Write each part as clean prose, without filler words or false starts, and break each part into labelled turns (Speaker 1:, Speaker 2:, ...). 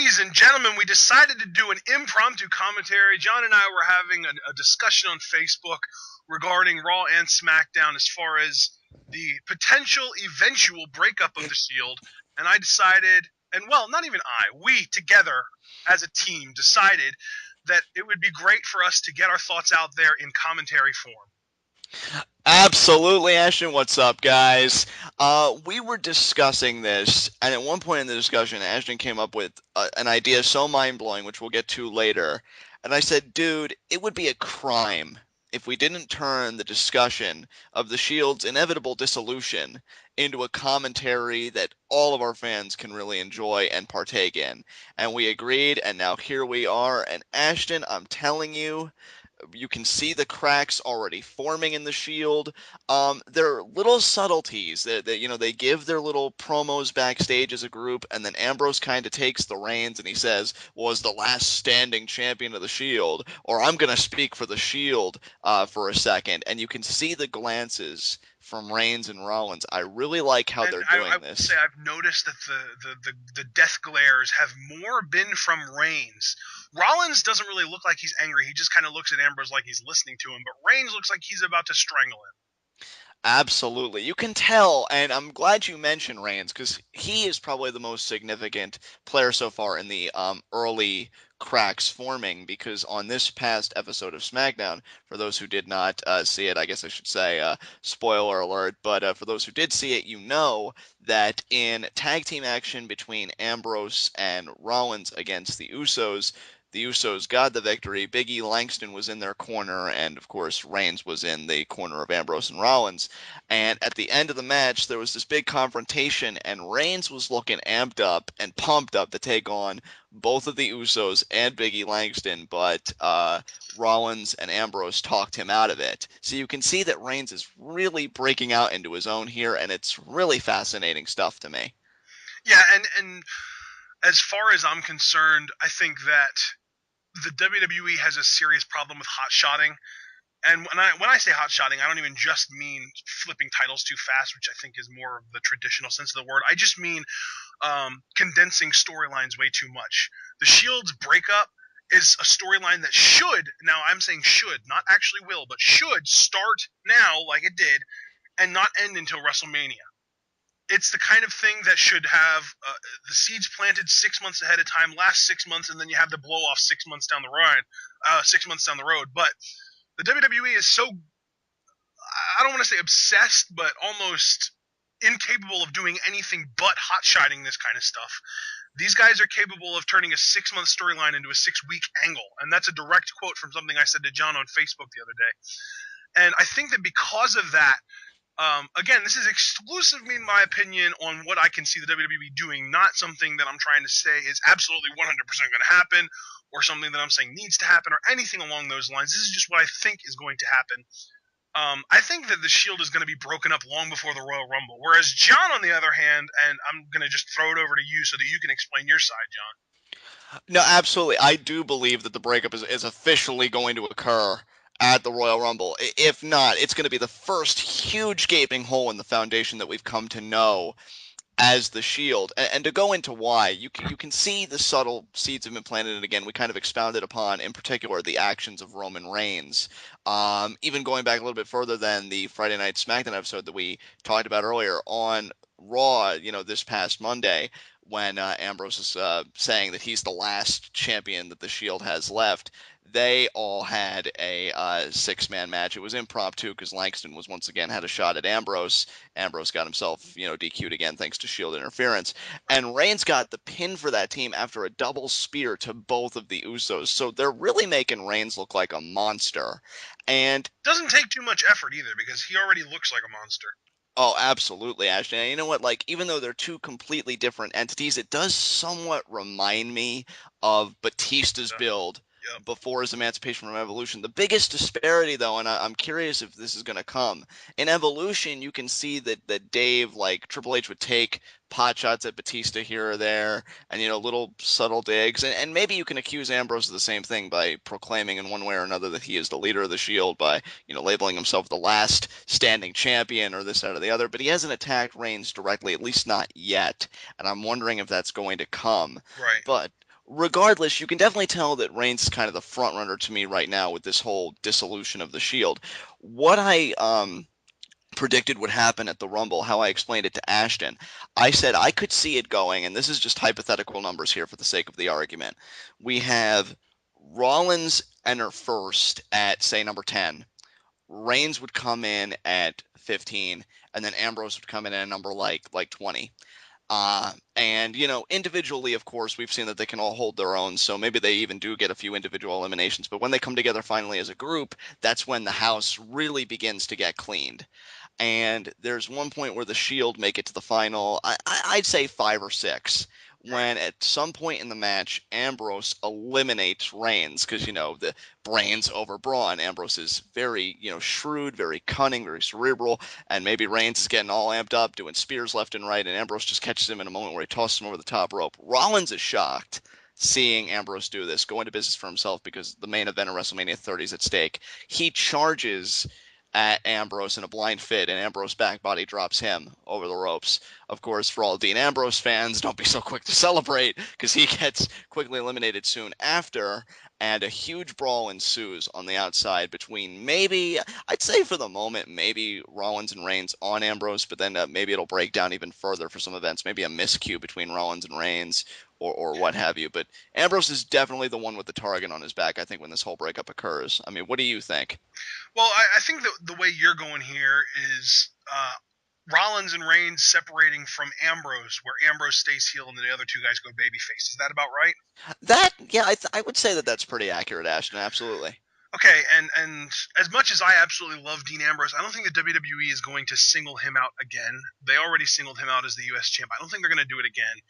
Speaker 1: Ladies and gentlemen, we decided to do an impromptu commentary. John and I were having a discussion on Facebook regarding Raw and SmackDown as far as the potential eventual breakup of the Shield. And I decided, and well, not even I, we together as a team decided that it would be great for us to get our thoughts out there in commentary form.
Speaker 2: Absolutely, Ashton. What's up, guys? We were discussing this, and at one point in the discussion, Ashton came up with an idea so mind-blowing, which we'll get to later. And I said, dude, it would be a crime if we didn't turn the discussion of the Shield's inevitable dissolution into a commentary that all of our fans can really enjoy and partake in. And we agreed, and now here we are. And Ashton, I'm telling you, you can see the cracks already forming in the Shield. There are little subtleties that they give their little promos backstage as a group, and then Ambrose kind of takes the reins and he says, "Was the last standing champion of the Shield," or "I'm gonna speak for the Shield for a second," and you can see the glances from Reigns and Rollins. I really like how
Speaker 1: And
Speaker 2: they're
Speaker 1: I
Speaker 2: doing
Speaker 1: will
Speaker 2: this.
Speaker 1: say I've noticed that the death glares have more been from Reigns. Rollins doesn't really look like he's angry. He just kind of looks at Ambrose like he's listening to him. But Reigns looks like he's about to strangle him.
Speaker 2: Absolutely. You can tell, and I'm glad you mentioned Reigns because he is probably the most significant player so far in the early cracks forming. Because on this past episode of SmackDown, for those who did not see it, I guess I should say spoiler alert, but for those who did see it, you know that in tag team action between Ambrose and Rollins against the Usos got the victory. Big E Langston was in their corner, and of course, Reigns was in the corner of Ambrose and Rollins. And at the end of the match, there was this big confrontation, and Reigns was looking amped up and pumped up to take on both of the Usos and Big E Langston, but Rollins and Ambrose talked him out of it. So you can see that Reigns is really breaking out into his own here, and it's really fascinating stuff to me.
Speaker 1: Yeah, and as far as I'm concerned, I think that the WWE has a serious problem with hot shotting. And when I say hot shotting, I don't even just mean flipping titles too fast, which I think is more of the traditional sense of the word. I just mean condensing storylines way too much. The Shield's breakup is a storyline that should, now I'm saying should, not actually will, but should start now like it did and not end until WrestleMania. It's the kind of thing that should have the seeds planted 6 months ahead of time, last 6 months, and then you have the blow off 6 months down the road. 6 months down the road, but the WWE is so, I don't want to say obsessed, but almost incapable of doing anything but hot shotting this kind of stuff. These guys are capable of turning a 6 month storyline into a 6 week angle, and that's a direct quote from something I said to John on Facebook the other day. And I think that because of that, again, this is exclusively my opinion on what I can see the WWE doing, not something that I'm trying to say is absolutely 100% going to happen or something that I'm saying needs to happen or anything along those lines. This is just what I think is going to happen. I think that the Shield is going to be broken up long before the Royal Rumble. Whereas John, on the other hand, and I'm going to just throw it over to you so that you can explain your side, John.
Speaker 2: No, absolutely. I do believe that the breakup is officially going to occur at the Royal Rumble. If not, it's going to be the first huge gaping hole in the foundation that we've come to know as the Shield. And to go into why, you can see the subtle seeds have been planted, and again, we kind of expounded upon, in particular, the actions of Roman Reigns. Even going back a little bit further than the Friday Night SmackDown episode that we talked about earlier on Raw, this past Monday, when Ambrose is saying that he's the last champion that the Shield has left. They all had a six-man match. It was impromptu because Langston was once again had a shot at Ambrose. Ambrose got himself, DQ'd again thanks to Shield interference. And Reigns got the pin for that team after a double spear to both of the Usos. So they're really making Reigns look like a monster. And
Speaker 1: Doesn't take too much effort either because he already looks like a monster.
Speaker 2: oh, absolutely, Ashton. And you know what? Like, even though they're two completely different entities, it does somewhat remind me of Batista's
Speaker 1: So,
Speaker 2: build
Speaker 1: yep.
Speaker 2: before his emancipation from Evolution. The biggest disparity, though, and I'm curious if this is going to come, in Evolution, you can see that Dave, like Triple H, would take pot shots at Batista here or there, and little subtle digs, and maybe you can accuse Ambrose of the same thing by proclaiming in one way or another that he is the leader of the Shield by labeling himself the last standing champion or this, that, or the other, but he hasn't attacked Reigns directly, at least not yet, and I'm wondering if that's going to come.
Speaker 1: Right.
Speaker 2: But regardless, you can definitely tell that Reigns is kind of the front runner to me right now with this whole dissolution of the Shield. What I predicted would happen at the Rumble, how I explained it to Ashton, I said I could see it going, and this is just hypothetical numbers here for the sake of the argument. We have Rollins enter first at say number 10. Reigns would come in at 15, and then Ambrose would come in at a number like 20. And individually, of course, we've seen that they can all hold their own. So maybe they even do get a few individual eliminations. But when they come together finally as a group, that's when the house really begins to get cleaned. And there's one point where the Shield make it to the final. I'd say 5 or 6.
Speaker 1: Right.
Speaker 2: When at some point in the match, Ambrose eliminates Reigns because the brains over brawn. Ambrose is very shrewd, very cunning, very cerebral, and maybe Reigns is getting all amped up, doing spears left and right, and Ambrose just catches him in a moment where he tosses him over the top rope. Rollins is shocked seeing Ambrose do this, go into business for himself because the main event of WrestleMania 30 is at stake. He charges at Ambrose in a blind fit, and Ambrose back body drops him over the ropes. Of course, for all Dean Ambrose fans, don't be so quick to celebrate because he gets quickly eliminated soon after, and a huge brawl ensues on the outside between maybe, I'd say for the moment, maybe Rollins and Reigns on Ambrose, but then maybe it'll break down even further for some events, maybe a miscue between Rollins and Reigns. Or what have you. But Ambrose is definitely the one with the target on his back, I think, when this whole breakup occurs. I mean, what do you think?
Speaker 1: Well, I think that the way you're going here is Rollins and Reigns separating from Ambrose, where Ambrose stays heel and the other two guys go babyface. Is that about right?
Speaker 2: That, yeah, I would say that that's pretty accurate, Ashton. Absolutely.
Speaker 1: Okay, and as much as I absolutely love Dean Ambrose, I don't think the WWE is going to single him out again. They already singled him out as the U.S. champ. I don't think they're going to do it again.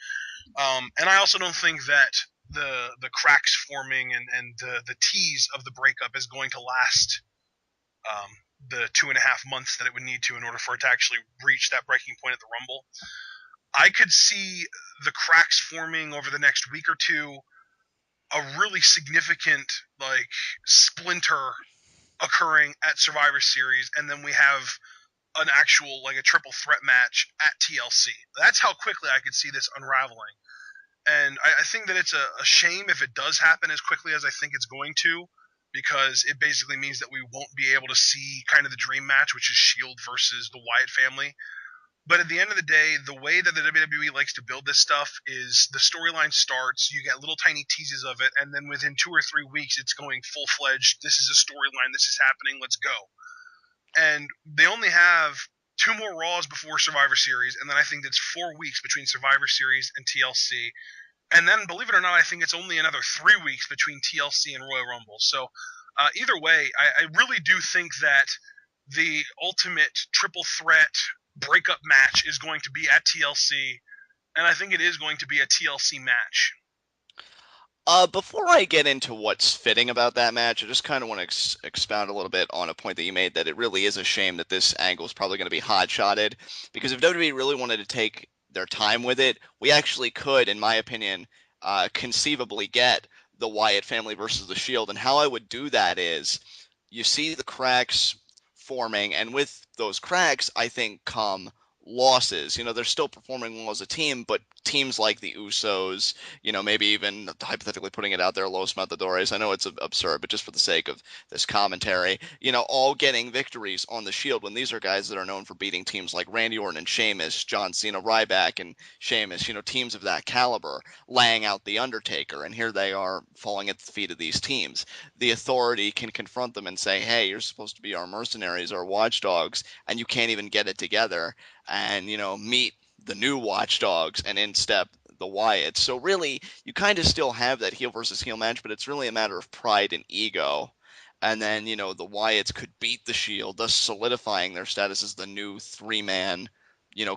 Speaker 1: And I also don't think that the cracks forming and the tease of the breakup is going to last um, the 2.5 months that it would need to in order for it to actually reach that breaking point at the Rumble. I could see the cracks forming over the next week or two, a really significant like splinter occurring at Survivor Series, and then we have an actual like a triple threat match at TLC. That's how quickly I could see this unraveling. And I think that it's a shame if it does happen as quickly as I think it's going to, because it basically means that we won't be able to see kind of the dream match, which is Shield versus the Wyatt family. But at the end of the day, the way that the WWE likes to build this stuff is the storyline starts, you get little tiny teases of it, and then within 2 or 3 weeks, it's going full fledged. This is a storyline. This is happening. Let's go. And they only have two more Raws before Survivor Series, and then I think it's 4 weeks between Survivor Series and TLC. And then, believe it or not, I think it's only another 3 weeks between TLC and Royal Rumble. So, either way, I really do think that the ultimate triple threat breakup match is going to be at TLC, and I think it is going to be a TLC match.
Speaker 2: Before I get into what's fitting about that match, I just kind of want to expound a little bit on a point that you made that it really is a shame that this angle is probably going to be hot-shotted because if WWE really wanted to take their time with it, we actually could, in my opinion, conceivably get the Wyatt family versus the Shield. And how I would do that is you see the cracks forming, and with those cracks, I think come losses. They're still performing well as a team, but teams like the Usos, maybe even hypothetically putting it out there, Los Matadores. I know it's absurd, but just for the sake of this commentary, all getting victories on the Shield when these are guys that are known for beating teams like Randy Orton and Sheamus, John Cena, Ryback, and Sheamus, teams of that caliber, laying out The Undertaker. And here they are falling at the feet of these teams. The Authority can confront them and say, hey, you're supposed to be our mercenaries, our watchdogs, and you can't even get it together. And, meet the new watchdogs and in step the Wyatts. So really, you kind of still have that heel versus heel match, but it's really a matter of pride and ego. And then, the Wyatts could beat the Shield, thus solidifying their status as the new three-man,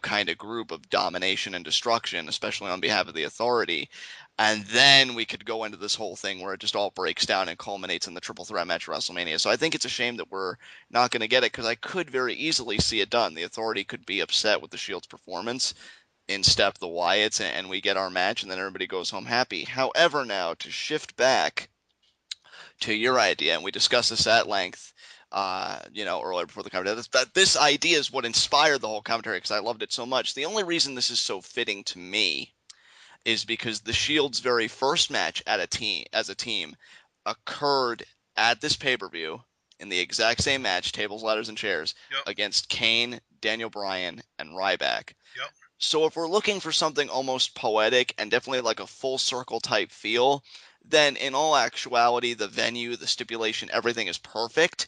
Speaker 2: kind of group of domination and destruction, especially on behalf of the Authority. And then we could go into this whole thing where it just all breaks down and culminates in the triple threat match at WrestleMania. So I think it's a shame that we're not going to get it because I could very easily see it done. The Authority could be upset with the Shield's performance, in step the Wyatts, and we get our match, and then everybody goes home happy. However, now to shift back to your idea, and we discussed this at length, earlier before the commentary. This idea is what inspired the whole commentary because I loved it so much. The only reason this is so fitting to me is because the Shield's very first match as a team occurred at this pay-per-view in the exact same match, tables, ladders, and chairs,
Speaker 1: Yep.
Speaker 2: against Kane, Daniel Bryan, and Ryback.
Speaker 1: Yep.
Speaker 2: So if we're looking for something almost poetic and definitely like a full circle type feel, then in all actuality, the venue, the stipulation, everything is perfect.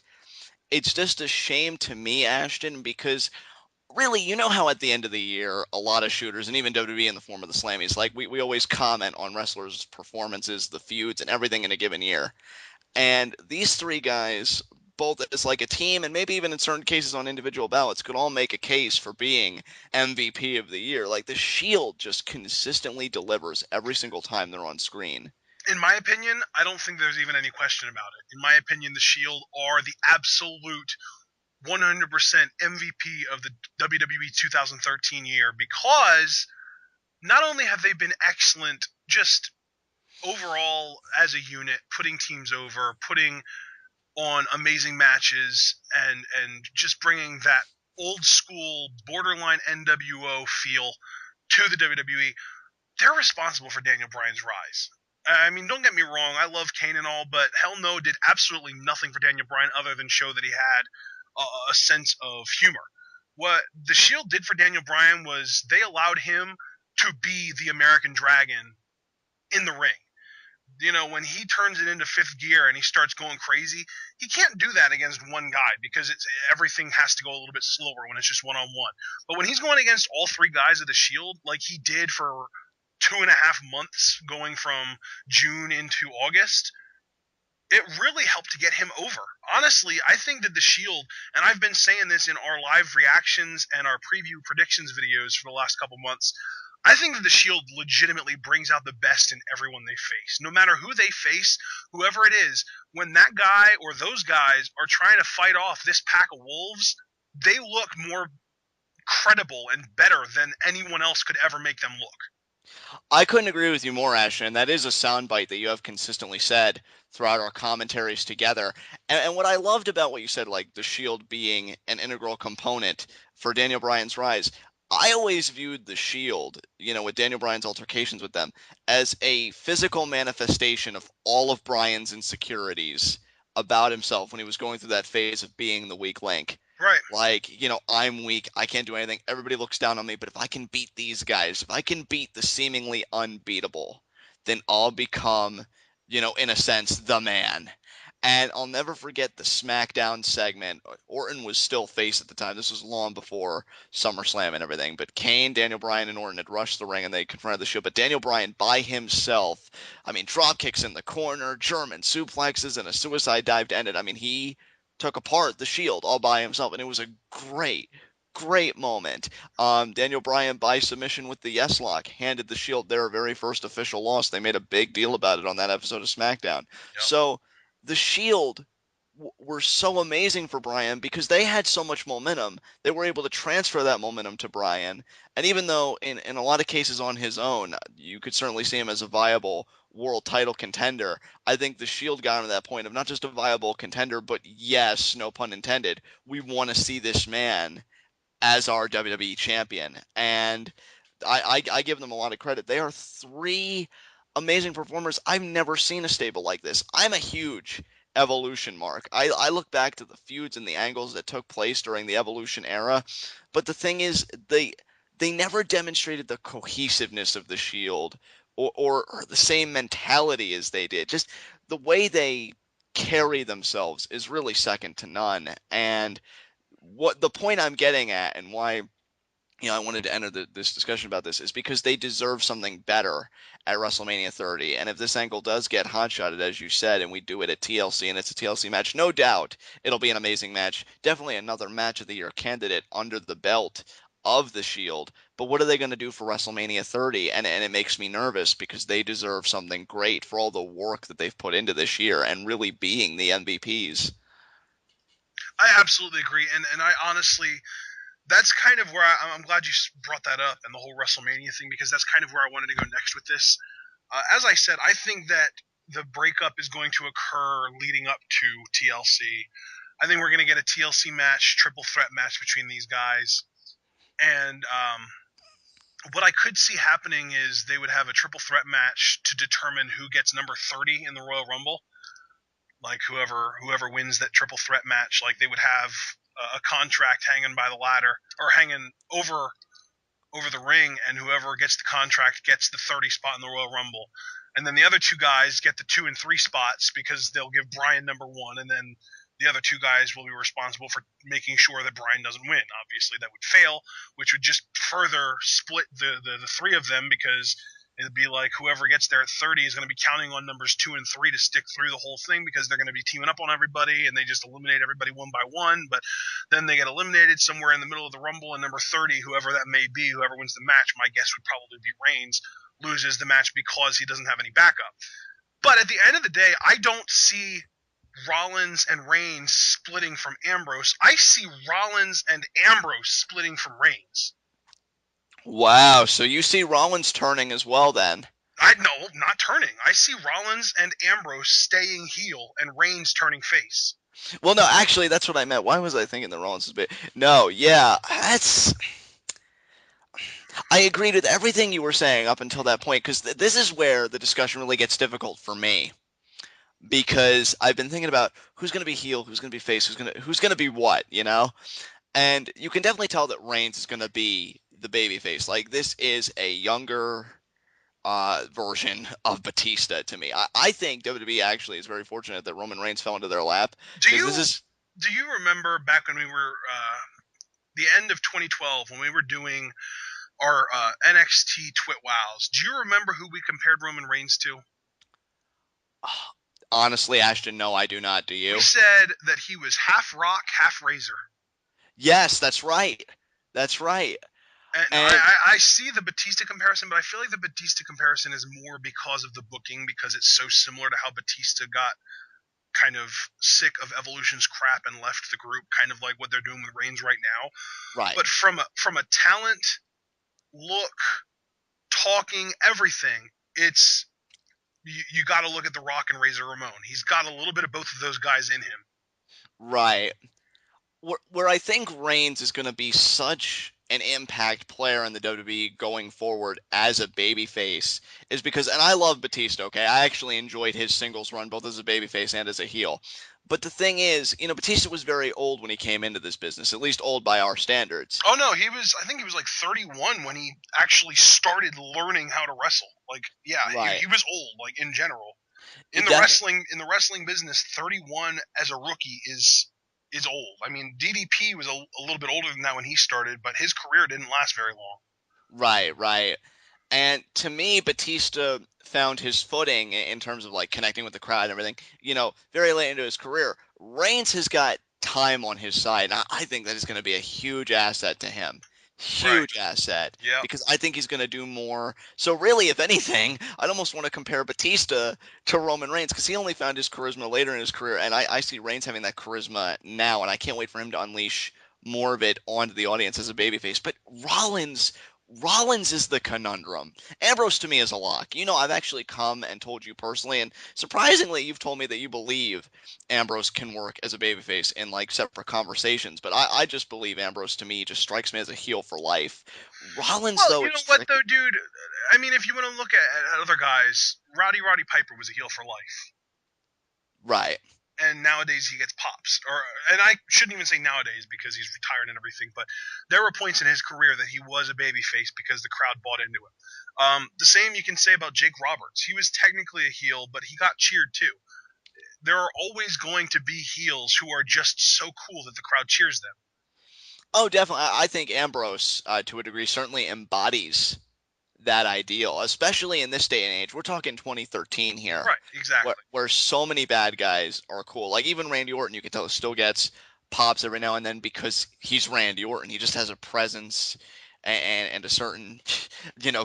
Speaker 2: It's just a shame to me, Ashton, because really, you know how at the end of the year, a lot of shooters, and even WWE in the form of the Slammies, like we always comment on wrestlers' performances, the feuds, and everything in a given year. And these three guys, both as like a team, and maybe even in certain cases on individual ballots, could all make a case for being MVP of the year. Like the Shield just consistently delivers every single time they're on screen.
Speaker 1: In my opinion, I don't think there's even any question about it. In my opinion, the Shield are the absolute 100% MVP of the WWE 2013 year because not only have they been excellent just overall as a unit, putting teams over, putting on amazing matches, and just bringing that old school borderline NWO feel to the WWE, they're responsible for Daniel Bryan's rise. I mean, don't get me wrong, I love Kane and all, but Hell No did absolutely nothing for Daniel Bryan other than show that he had a sense of humor. What the Shield did for Daniel Bryan was they allowed him to be the American Dragon in the ring. You know, when he turns it into fifth gear and he starts going crazy, he can't do that against one guy because it's everything has to go a little bit slower when it's just one on one. But when he's going against all three guys of the Shield, like he did for 2.5 months, going from June into August, it really helped to get him over. Honestly, I think that the Shield, and I've been saying this in our live reactions and our preview predictions videos for the last couple months, I think that the Shield legitimately brings out the best in everyone they face. No matter who they face, whoever it is, when that guy or those guys are trying to fight off this pack of wolves, they look more credible and better than anyone else could ever make them look.
Speaker 2: I couldn't agree with you more, Ashton, and that is a soundbite that you have consistently said throughout our commentaries together. And what I loved about what you said, like the Shield being an integral component for Daniel Bryan's rise, I always viewed the Shield, with Daniel Bryan's altercations with them, as a physical manifestation of all of Bryan's insecurities about himself when he was going through that phase of being the weak link.
Speaker 1: Right.
Speaker 2: Like, I'm weak. I can't do anything. Everybody looks down on me. But if I can beat these guys, if I can beat the seemingly unbeatable, then I'll become, in a sense, the man. And I'll never forget the SmackDown segment. Orton was still face at the time. This was long before SummerSlam and everything. But Kane, Daniel Bryan, and Orton had rushed the ring and they confronted the Shield. But Daniel Bryan by himself, I mean, drop kicks in the corner, German suplexes, and a suicide dive to end it. I mean, he took apart the Shield all by himself, and it was a great, great moment. Daniel Bryan by submission with the yes lock handed the Shield their very first official loss. They made a big deal about it on that episode of SmackDown.
Speaker 1: Yep.
Speaker 2: So the Shield were so amazing for Bryan because they had so much momentum. They were able to transfer that momentum to Bryan. And even though in a lot of cases on his own, you could certainly see him as a viable world title contender, I think the Shield got him to that point of not just a viable contender, but yes, no pun intended, we want to see this man as our WWE champion. And I give them a lot of credit. They are three amazing performers. I've never seen a stable like this. I'm a huge Evolution mark. I look back to the feuds and the angles that took place during the Evolution era, but the thing is, they never demonstrated the cohesiveness of the Shield or the same mentality as they did. Just the way they carry themselves is really second to none. And what the point I'm getting at and why I wanted to enter this discussion about this is because they deserve something better at WrestleMania 30. And if this angle does get hotshotted, as you said, and we do it at TLC and it's a TLC match, no doubt it'll be an amazing match. Definitely another match of the year candidate under the belt of the Shield. But what are they going to do for WrestleMania 30? And it makes me nervous because they deserve something great for all the work that they've put into this year and really being the MVPs.
Speaker 1: I absolutely agree, and I honestly, that's kind of where I'm glad you brought that up and the whole WrestleMania thing because that's kind of where I wanted to go next with this. As I said, I think that the breakup is going to occur leading up to TLC. I think we're going to get a TLC match, triple threat match between these guys, and what I could see happening is they would have a triple threat match to determine who gets number 30 in the Royal Rumble. Like whoever wins that triple threat match, like they would have a contract hanging by the ladder or hanging over the ring, and whoever gets the contract gets the 30 spot in the Royal Rumble. And then the other two guys get the 2 and 3 spots because they'll give Brian number 1, and then the other two guys will be responsible for making sure that Brian doesn't win. Obviously, that would fail, which would just further split the three of them because it'd be like whoever gets there at 30 is going to be counting on numbers 2 and 3 to stick through the whole thing because they're going to be teaming up on everybody and they just eliminate everybody one by one. But then they get eliminated somewhere in the middle of the Rumble, and number 30, whoever that may be, whoever wins the match, my guess would probably be Reigns, loses the match because he doesn't have any backup. But at the end of the day, I don't see Rollins and Reigns splitting from Ambrose. I see Rollins and Ambrose splitting from Reigns.
Speaker 2: Wow, so you see Rollins turning as well then?
Speaker 1: I no, not turning. I see Rollins and Ambrose staying heel and Reigns turning face.
Speaker 2: Well, no, actually, that's what I meant. Why was I thinking that Rollins was big? No, yeah, that's. I agreed with everything you were saying up until that point because this is where the discussion really gets difficult for me because I've been thinking about who's going to be heel, who's going to be face, who's going to be what, you know? And you can definitely tell that Reigns is going to be the baby face. Like this is a younger version of Batista to me. I think WWE actually is very fortunate that Roman Reigns fell into their lap
Speaker 1: Do
Speaker 2: because this
Speaker 1: you
Speaker 2: is
Speaker 1: do you remember back when we were the end of 2012 when we were doing our NXT Twit Wows? Do you remember who we compared Roman Reigns to?
Speaker 2: honestly, Ashton, no, I do not. Do
Speaker 1: We
Speaker 2: you?
Speaker 1: said that he was half Rock, half Razor.
Speaker 2: Yes, that's right. That's right.
Speaker 1: And
Speaker 2: And
Speaker 1: I see the Batista comparison, but I feel like the Batista comparison is more because of the booking, because it's so similar to how Batista got kind of sick of Evolution's crap and left the group, kind of like what they're doing with Reigns right now.
Speaker 2: right,
Speaker 1: But from a talent, look, talking, everything, it's you got to look at The Rock and Razor Ramon. He's got a little bit of both of those guys in him.
Speaker 2: right. Where I think Reigns is going to be such an impact player in the WWE going forward as a babyface is because, and I love Batista, okay? I actually enjoyed his singles run both as a babyface and as a heel. But the thing is, Batista was very old when he came into this business, at least old by our standards.
Speaker 1: Oh no, he was. I think he was like 31 when he actually started learning how to wrestle. Like, yeah,
Speaker 2: Right.
Speaker 1: he was old. Like in general,
Speaker 2: It def-
Speaker 1: in the wrestling business, 31 as a rookie is old. I mean, DDP was a little bit older than that when he started, but his career didn't last very long.
Speaker 2: right, right. And to me, Batista found his footing in terms of like connecting with the crowd and everything, very late into his career. Reigns has got time on his side, and I think that is going to be a huge asset to him.
Speaker 1: Right.
Speaker 2: Huge asset
Speaker 1: Yeah.
Speaker 2: because I think he's going to do more. So really, if anything, I'd almost want to compare Batista to Roman Reigns because he only found his charisma later in his career, and I see Reigns having that charisma now, and I can't wait for him to unleash more of it onto the audience as a babyface. But Rollins is the conundrum. Ambrose to me is a lock. I've actually come and told you personally, and surprisingly, you've told me that you believe Ambrose can work as a babyface in like separate conversations. But I just believe Ambrose to me just strikes me as a heel for life. Rollins,
Speaker 1: Well,
Speaker 2: though,
Speaker 1: you know
Speaker 2: it's
Speaker 1: what though,
Speaker 2: tricky.
Speaker 1: dude? I mean, if you want to look at other guys, Roddy Piper was a heel for life.
Speaker 2: Right,
Speaker 1: And nowadays he gets pops. And I shouldn't even say nowadays because he's retired and everything, but there were points in his career that he was a babyface because the crowd bought into him. The same you can say about Jake Roberts. He was technically a heel, but he got cheered too. There are always going to be heels who are just so cool that the crowd cheers them.
Speaker 2: oh, definitely. I think Ambrose, to a degree, certainly embodies that ideal, especially in this day and age. We're talking 2013 here,
Speaker 1: Right,
Speaker 2: where
Speaker 1: exactly.
Speaker 2: so many bad guys are cool. Like even Randy Orton, you can tell still gets pops every now and then because he's Randy Orton. He just has a presence and a certain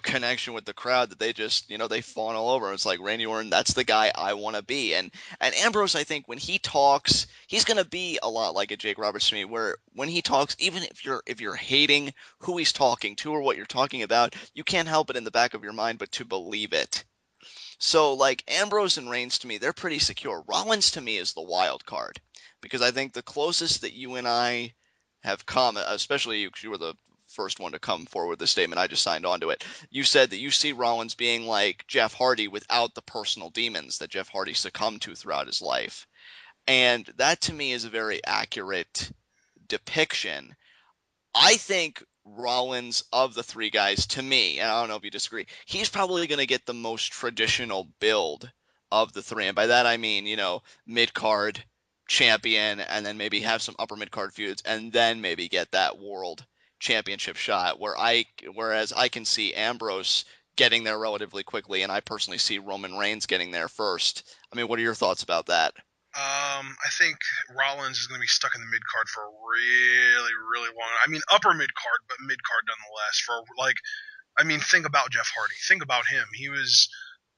Speaker 2: connection with the crowd that they just they fawn all over. It's like Randy Orton, that's the guy I want to be. And Ambrose, I think when he talks, he's gonna be a lot like a Jake Roberts to me, where when he talks, even if you're hating who he's talking to or what you're talking about, you can't help it in the back of your mind but to believe it. So like Ambrose and Reigns to me, they're pretty secure. Rollins to me is the wild card because I think the closest that you and I have come, especially you, 'cause you were the first one to come forward with this statement. I just signed on to it. You said that you see Rollins being like Jeff Hardy without the personal demons that Jeff Hardy succumbed to throughout his life. And that to me is a very accurate depiction. I think Rollins of the three guys, to me, and I don't know if you disagree, he's probably going to get the most traditional build of the three. And by that I mean, mid card champion, and then maybe have some upper mid card feuds, and then maybe get that world championship shot. Whereas I can see Ambrose getting there relatively quickly, and I personally see Roman Reigns getting there first. I mean, what are your thoughts about that?
Speaker 1: I think Rollins is going to be stuck in the mid card for a really, really long. I mean, upper mid card, but mid card nonetheless. Think about Jeff Hardy. Think about him. He was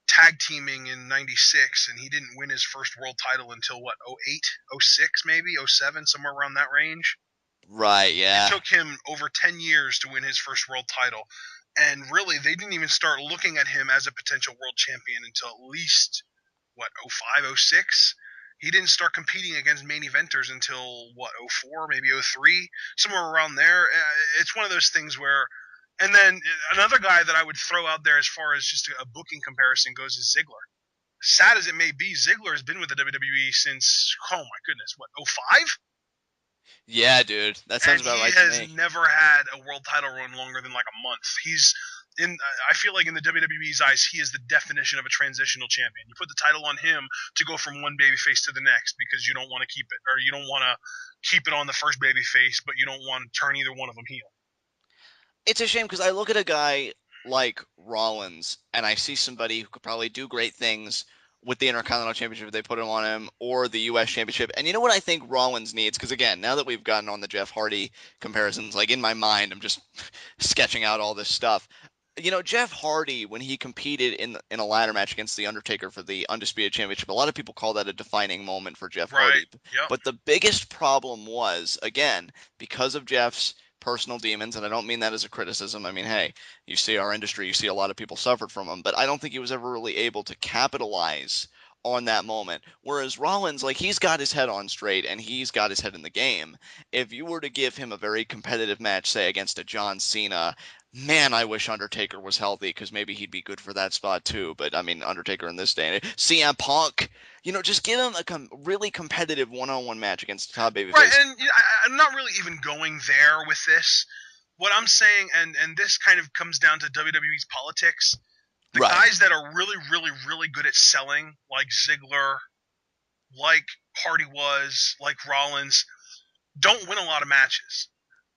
Speaker 1: tag teaming in '96, and he didn't win his first world title until what, '08, '06, maybe '07, somewhere around that range.
Speaker 2: Right,
Speaker 1: It
Speaker 2: yeah.
Speaker 1: took him over 10 years to win his first world title. And really, they didn't even start looking at him as a potential world champion until at least, what, '05, '06? He didn't start competing against main eventers until, what, '04, maybe '03? Somewhere around there. It's one of those things where. And then another guy that I would throw out there as far as just a booking comparison goes is Ziggler. Sad as it may be, Ziggler has been with the WWE since, oh my goodness, what, '05?
Speaker 2: Yeah, dude. That sounds
Speaker 1: And
Speaker 2: about
Speaker 1: he
Speaker 2: right to
Speaker 1: has
Speaker 2: me.
Speaker 1: never had a world title run longer than like a month. He's in. I feel like in the WWE's eyes, he is the definition of a transitional champion. You put the title on him to go from one babyface to the next because you don't want to keep it, or you don't want to keep it on the first babyface, but you don't want to turn either one of them heel.
Speaker 2: It's a shame because I look at a guy like Rollins and I see somebody who could probably do great things with the Intercontinental Championship if they put him on him, or the U.S. Championship. And you know what I think Rollins needs? Because again, now that we've gotten on the Jeff Hardy comparisons, like in my mind, I'm just sketching out all this stuff. Jeff Hardy, when he competed in a ladder match against The Undertaker for the Undisputed Championship, a lot of people call that a defining moment for Jeff
Speaker 1: Right.
Speaker 2: Hardy.
Speaker 1: Yep.
Speaker 2: But the biggest problem was, again, because of Jeff's personal demons, and I don't mean that as a criticism. I mean, hey, you see our industry, you see a lot of people suffered from them, but I don't think he was ever really able to capitalize on that moment. Whereas Rollins, like, he's got his head on straight and he's got his head in the game. If you were to give him a very competitive match, say against a John Cena, man, I wish Undertaker was healthy because maybe he'd be good for that spot too. But I mean, Undertaker in this day, CM Punk, just give him a really competitive one-on-one match against a top
Speaker 1: Right.
Speaker 2: babyface.
Speaker 1: And I'm not really even going there with this. What I'm saying, and this kind of comes down to WWE's politics. The
Speaker 2: Right.
Speaker 1: guys that are really, really, really good at selling, like Ziggler, like Hardy was, like Rollins, don't win a lot of matches.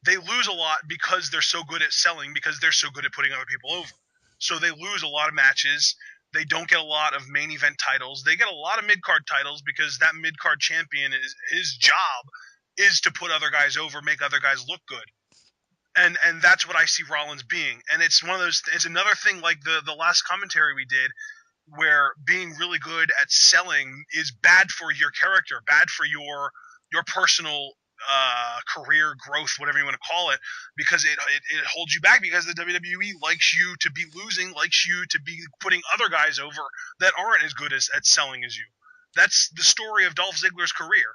Speaker 1: They lose a lot because they're so good at selling, because they're so good at putting other people over. So they lose a lot of matches. They don't get a lot of main event titles. They get a lot of mid card titles because that mid card champion is his job is to put other guys over, make other guys look good. And that's what I see Rollins being. And it's one of those. It's another thing like the last commentary we did where being really good at selling is bad for your character, bad for your personal career growth, whatever you want to call it, because it holds you back because the WWE likes you to be losing, likes you to be putting other guys over that aren't as good at selling as you. That's the story of Dolph Ziggler's career.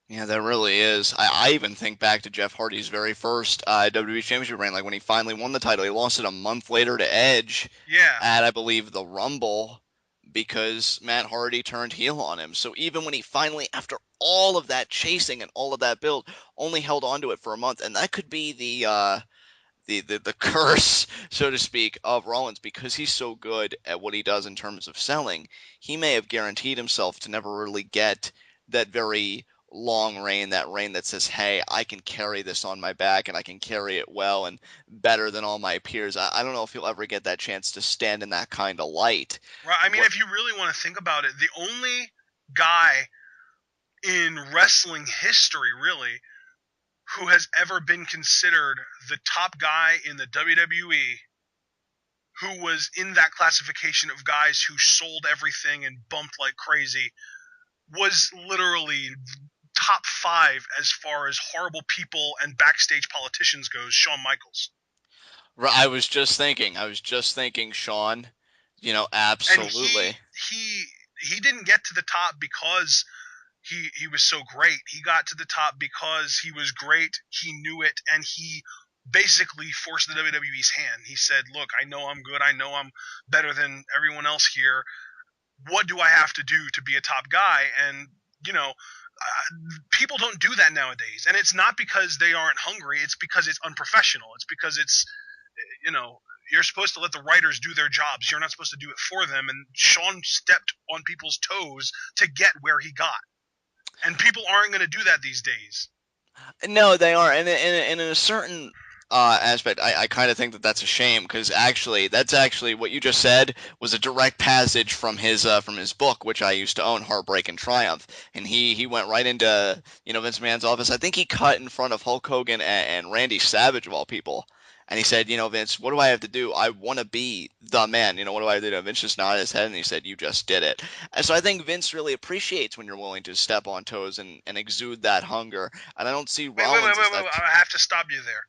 Speaker 2: Yeah, that really is. I even think back to Jeff Hardy's very first WWE Championship reign, like when he finally won the title. He lost it a month later to Edge
Speaker 1: Yeah.
Speaker 2: at, I believe, the Rumble because Matt Hardy turned heel on him. So even when he finally, after all of that chasing and all of that build, only held on to it for a month, and that could be the curse, so to speak, of Rollins because he's so good at what he does in terms of selling. He may have guaranteed himself to never really get that very long reign, that reign that says, hey, I can carry this on my back and I can carry it well and better than all my peers. I don't know if he'll ever get that chance to stand in that kind of light.
Speaker 1: Right. I mean,
Speaker 2: What?
Speaker 1: if you really want to think about it, the only guy in wrestling history, really, who has ever been considered the top guy in the WWE, who was in that classification of guys who sold everything and bumped like crazy, was literally top five as far as horrible people and backstage politicians goes, Shawn Michaels.
Speaker 2: I was just thinking, Sean,
Speaker 1: And
Speaker 2: absolutely.
Speaker 1: he didn't get to the top because he was so great. He got to the top because he was great, he knew it, and he basically forced the WWE's hand. He said, "Look, I know I'm good. I know I'm better than everyone else here. What do I have to do to be a top guy?" And people don't do that nowadays. And it's not because they aren't hungry. It's because it's unprofessional. It's because it's you know you're supposed to let the writers do their jobs. You're not supposed to do it for them. And Sean stepped on people's toes to get where he got. And people aren't going to do that these days.
Speaker 2: No, they are, and in a certain aspect, I kind of think that that's a shame because actually, that's actually what you just said was a direct passage from his book, which I used to own, Heartbreak and Triumph, and he went right into Vince McMahon's office. I think he cut in front of Hulk Hogan and Randy Savage of all people. And he said, Vince, what do I have to do? I want to be the man. What do I have to do? Vince just nodded his head and he said, you just did it. And so I think Vince really appreciates when you're willing to step on toes and exude that hunger. And I don't see
Speaker 1: Wait, wait, wait,
Speaker 2: Rollins as
Speaker 1: wait, wait.
Speaker 2: that.
Speaker 1: I have to stop you there.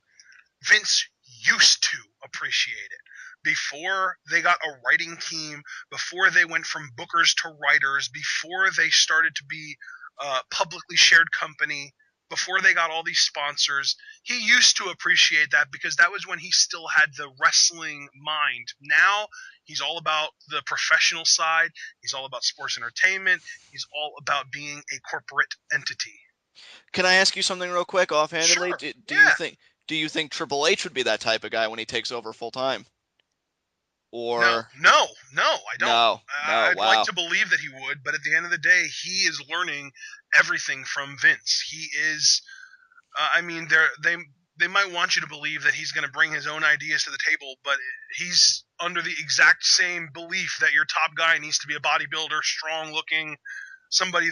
Speaker 1: Vince used to appreciate it. Before they got a writing team, before they went from bookers to writers, before they started to be a publicly shared company, before they got all these sponsors, he used to appreciate that because that was when he still had the wrestling mind. Now he's all about the professional side. He's all about sports entertainment. He's all about being a corporate entity.
Speaker 2: Can I ask you something real quick, offhandedly?
Speaker 1: Sure.
Speaker 2: Do you
Speaker 1: Yeah.
Speaker 2: think Triple H would be that type of guy when he takes over full time?
Speaker 1: No,
Speaker 2: Or
Speaker 1: no, no, I don't.
Speaker 2: no, no,
Speaker 1: I'd like
Speaker 2: wow.
Speaker 1: to believe that he would, but at the end of the day, he is learning everything from Vince. He is. I mean, they might want you to believe that he's going to bring his own ideas to the table, but he's under the exact same belief that your top guy needs to be a bodybuilder, strong looking, somebody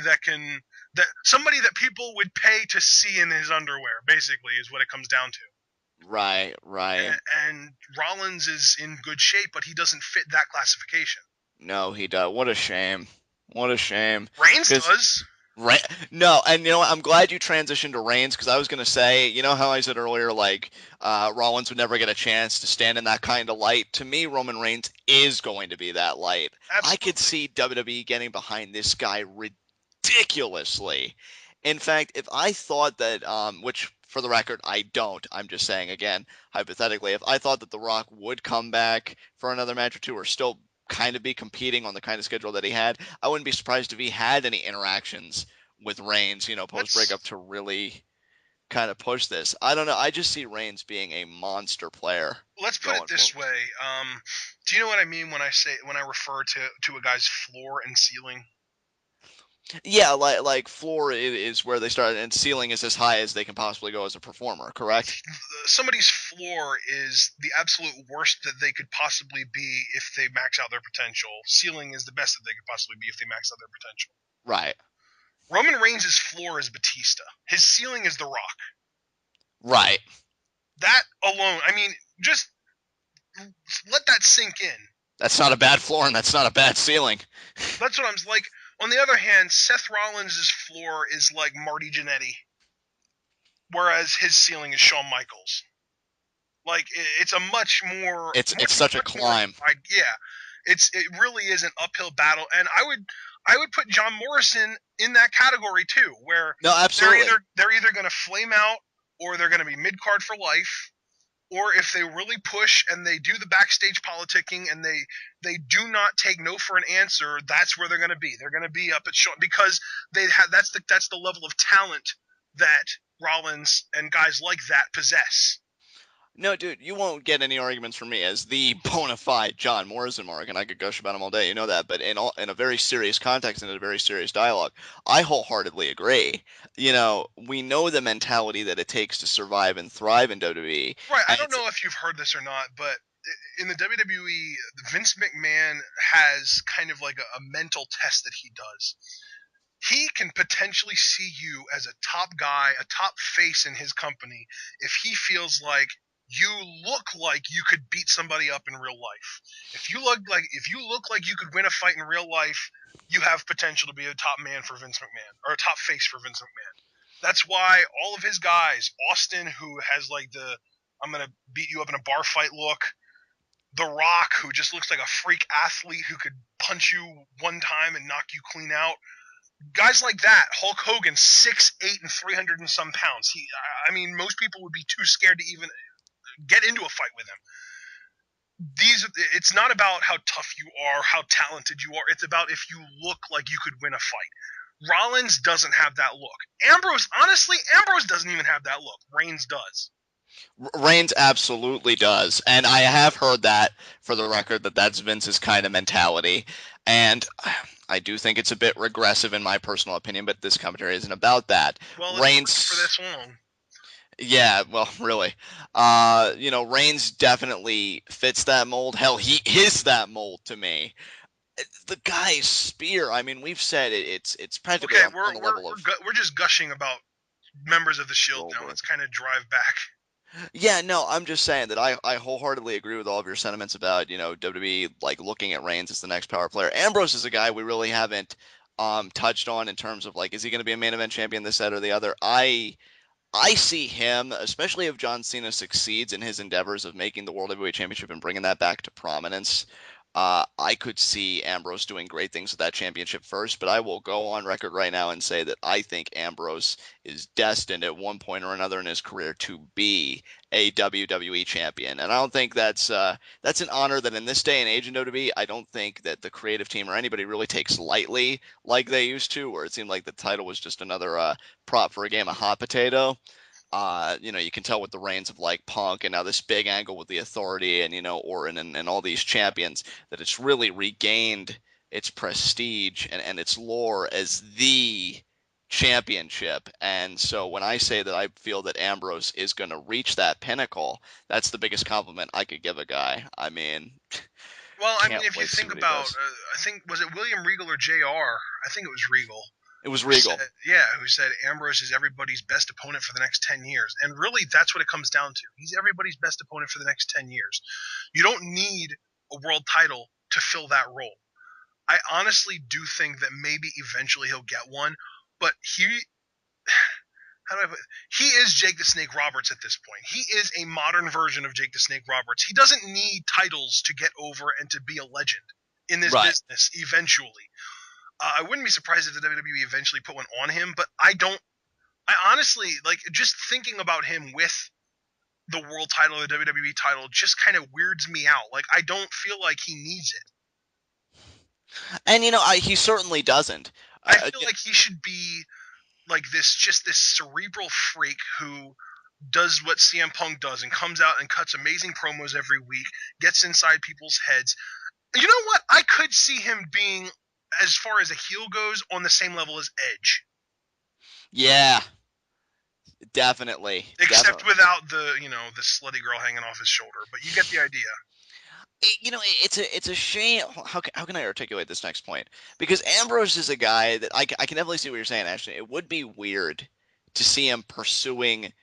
Speaker 1: somebody that people would pay to see in his underwear. Basically, is what it comes down to.
Speaker 2: Right, right.
Speaker 1: And Rollins is in good shape, but he doesn't fit that classification.
Speaker 2: No, he does. What a shame. What a shame.
Speaker 1: Reigns
Speaker 2: Because
Speaker 1: does.
Speaker 2: No, and what? I'm glad you transitioned to Reigns because I was gonna say, how I said earlier, like Rollins would never get a chance to stand in that kind of light. To me, Roman Reigns is going to be that light. I could
Speaker 1: Absolutely.
Speaker 2: see WWE getting behind this guy ridiculously. In fact, if I thought that, which for the record I don't, I'm just saying again, hypothetically, if I thought that The Rock would come back for another match or two, or still kind of be competing on the kind of schedule that he had, I wouldn't be surprised if he had any interactions with Reigns, post breakup
Speaker 1: Let's
Speaker 2: to really kind of push this. I don't know. I just see Reigns being a monster player
Speaker 1: let's put it
Speaker 2: going
Speaker 1: this
Speaker 2: forward.
Speaker 1: way. Do you know what I mean when I refer to a guy's floor and ceiling?
Speaker 2: Yeah, like floor is where they start, and ceiling is as high as they can possibly go as a performer. Correct?
Speaker 1: Somebody's floor is the absolute worst that they could possibly be if they max out their potential. Ceiling is the best that they could possibly be if they max out their potential.
Speaker 2: Right.
Speaker 1: Roman Reigns' floor is Batista. His ceiling is The Rock.
Speaker 2: Right.
Speaker 1: That alone, I mean, just let that sink in.
Speaker 2: That's not a bad floor, and that's not a bad ceiling.
Speaker 1: That's what I'm like. On the other hand, Seth Rollins' floor is like Marty Jannetty, whereas his ceiling is Shawn Michaels. Like it's a
Speaker 2: It's such a
Speaker 1: much more
Speaker 2: climb.
Speaker 1: yeah. It really is an uphill battle, and I would put John Morrison in that category too, where
Speaker 2: No, absolutely.
Speaker 1: they're either going to flame out or they're going to be mid card for life, or if they really push and they do the backstage politicking and they do not take no for an answer, that's where they're going to be. They're going to be up at Shawn because that's the level of talent that Rollins and guys like that possess.
Speaker 2: No, dude, you won't get any arguments from me as the bona fide John Morrison mark, and I could gush about him all day. You know that, but in a very serious context and in a very serious dialogue, I wholeheartedly agree. We know the mentality that it takes to survive and thrive in WWE,
Speaker 1: Right. I
Speaker 2: and
Speaker 1: don't
Speaker 2: it's
Speaker 1: know if you've heard this or not, but in the WWE, Vince McMahon has kind of like a mental test that he does. He can potentially see you as a top guy, a top face in his company, if he feels like you look like you could beat somebody up in real life. If you look like you could win a fight in real life, you have potential to be a top man for Vince McMahon or a top face for Vince McMahon. That's why all of his guys, Austin, who has like the I'm gonna beat you up in a bar fight look, The Rock, who just looks like a freak athlete who could punch you one time and knock you clean out. Guys like that, Hulk Hogan, 6'8" and 300 and some pounds. I mean, most people would be too scared to even get into a fight with him. It's not about how tough you are, how talented you are. It's about if you look like you could win a fight. Rollins doesn't have that look. Ambrose doesn't even have that look. Reigns does.
Speaker 2: Reigns absolutely does, and I have heard that for the record that that's Vince's kind of mentality, and I do think it's a bit regressive in my personal opinion, but this commentary isn't about that.
Speaker 1: Well, it's worked for
Speaker 2: Reigns,
Speaker 1: this long.
Speaker 2: yeah, well, really, Reigns definitely fits that mold. Hell, he is that mold to me. The guy's spear. I mean, we've said it's practically
Speaker 1: Okay,
Speaker 2: on the level of
Speaker 1: we're just gushing about members of the Shield now.
Speaker 2: Goldberg.
Speaker 1: Let's kind of drive back.
Speaker 2: Yeah, no, I'm just saying that I wholeheartedly agree with all of your sentiments about, WWE like looking at Reigns as the next power player. Ambrose is a guy we really haven't touched on in terms of like, is he going to be a main event champion, this, that, or the other? I see him, especially if John Cena succeeds in his endeavors of making the World Heavyweight Championship and bringing that back to prominence. I could see Ambrose doing great things with that championship first, but I will go on record right now and say that I think Ambrose is destined at one point or another in his career to be a WWE champion, and I don't think that's an honor that in this day and age in WWE, I don't think that the creative team or anybody really takes lightly like they used to, where it seemed like the title was just another prop for a game of hot potato. You can tell with the reigns of like Punk and now this big angle with the Authority and Orton and all these champions that it's really regained its prestige and its lore as the championship. And so when I say that I feel that Ambrose is going to reach that pinnacle, that's the biggest compliment I could give a guy. I mean,
Speaker 1: Well, I mean,
Speaker 2: can't
Speaker 1: if you
Speaker 2: wait to see
Speaker 1: think
Speaker 2: what he
Speaker 1: about,
Speaker 2: does.
Speaker 1: I think was it William Regal or Jr. I think it was Regal.
Speaker 2: It was
Speaker 1: Who
Speaker 2: Regal.
Speaker 1: said, yeah, who said Ambrose is everybody's best opponent for the next 10 years. And really, that's what it comes down to. He's everybody's best opponent for the next 10 years. You don't need a world title to fill that role. I honestly do think that maybe eventually he'll get one, but how do I put it? He is Jake the Snake Roberts at this point. He is a modern version of Jake the Snake Roberts. He doesn't need titles to get over and to be a legend in this
Speaker 2: Right.
Speaker 1: business eventually. I wouldn't be surprised if the WWE eventually put one on him, but I don't. I honestly like just thinking about him with the world title or the WWE title just kind of weirds me out. Like I don't feel like he needs it.
Speaker 2: And he certainly doesn't.
Speaker 1: I feel like he should be like this cerebral freak who does what CM Punk does and comes out and cuts amazing promos every week, gets inside people's heads. You know what? I could see him being, as far as a heel goes, on the same level as Edge.
Speaker 2: Yeah, definitely,
Speaker 1: Except
Speaker 2: definitely.
Speaker 1: without the slutty girl hanging off his shoulder. But you get the idea.
Speaker 2: It's a shame. How can I articulate this next point? Because Ambrose is a guy that I can definitely see what you're saying. Actually, it would be weird to see him pursuing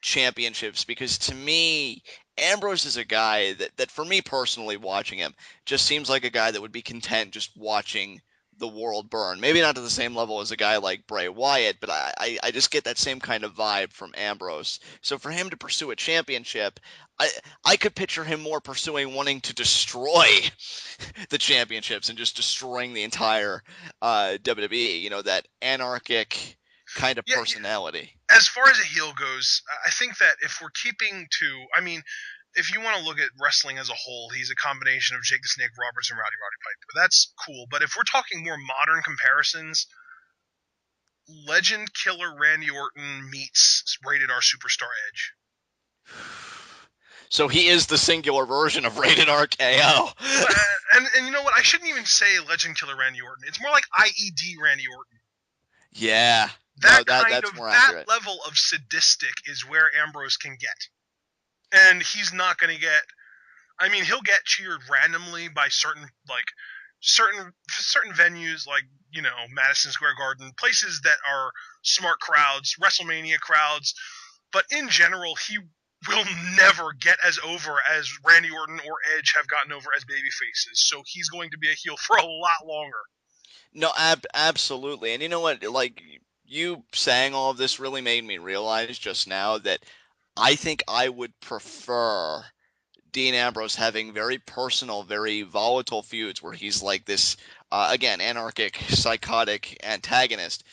Speaker 2: championships because to me, Ambrose is a guy that for me personally, watching him just seems like a guy that would be content just watching the world burn. Maybe not to the same level as a guy like Bray Wyatt, but I just get that same kind of vibe from Ambrose. So for him to pursue a championship, I I could picture him more pursuing wanting to destroy the championships and just destroying the entire WWE. That anarchic kind of
Speaker 1: Yeah,
Speaker 2: personality.
Speaker 1: as far as a heel goes, I think that if we're keeping to, I mean, if you want to look at wrestling as a whole, he's a combination of Jake the Snake Roberts and Roddy Piper. That's cool. But if we're talking more modern comparisons, Legend Killer Randy Orton meets Rated R Superstar Edge.
Speaker 2: So he is the singular version of Rated RKO.
Speaker 1: And you know what? I shouldn't even say Legend Killer Randy Orton. It's more like IED Randy Orton.
Speaker 2: Yeah. No,
Speaker 1: That
Speaker 2: that
Speaker 1: kind
Speaker 2: that's
Speaker 1: of
Speaker 2: more
Speaker 1: that
Speaker 2: accurate.
Speaker 1: level of sadistic is where Ambrose can get, and he's not going to get. I mean, he'll get cheered randomly by certain venues like Madison Square Garden, places that are smart crowds, WrestleMania crowds, but in general, he will never get as over as Randy Orton or Edge have gotten over as baby faces. So he's going to be a heel for a lot longer.
Speaker 2: No, absolutely. And you know what? Like you saying all of this really made me realize just now that I think I would prefer Dean Ambrose having very personal, very volatile feuds where he's like this, again, anarchic, psychotic antagonist.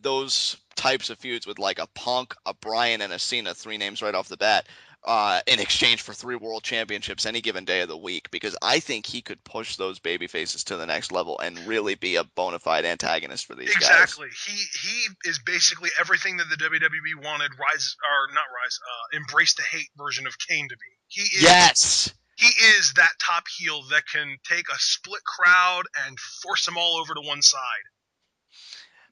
Speaker 2: Those types of feuds with like a Punk, a Bryan, and a Cena, three names right off the bat. in exchange for 3 world championships any given day of the week, because I think he could push those baby faces to the next level and really be a bona fide antagonist for these guys.
Speaker 1: Exactly. He is basically everything that the WWE wanted Rise or not Rise, Embrace the Hate version of Kane to be.
Speaker 2: Yes,
Speaker 1: He is that top heel that can take a split crowd and force them all over to one side.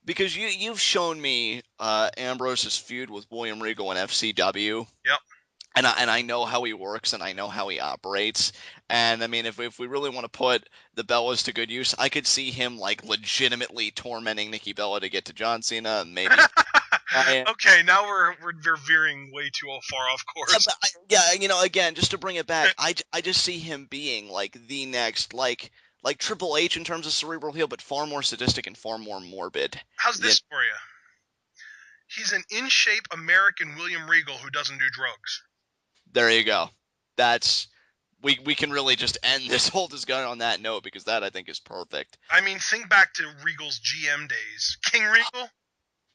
Speaker 2: because you've shown me Ambrose's feud with William Regal in FCW.
Speaker 1: Yep.
Speaker 2: And I know how he works and I know how he operates. And I mean, if we really want to put the Bellas to good use, I could see him like legitimately tormenting Nikki Bella to get to John Cena and maybe Bryan.
Speaker 1: Okay, now we're veering way too far off
Speaker 2: Yeah,
Speaker 1: course.
Speaker 2: but again, just to bring it back, I just see him being like the next like Triple H in terms of cerebral heel, but far more sadistic and far more morbid.
Speaker 1: How's
Speaker 2: Yeah,
Speaker 1: this for you? He's an in shape American William Regal who doesn't do drugs.
Speaker 2: there you go. That's we can really just end this whole discussion on that note because that I think is perfect.
Speaker 1: I mean, think back to Regal's GM days. King Regal?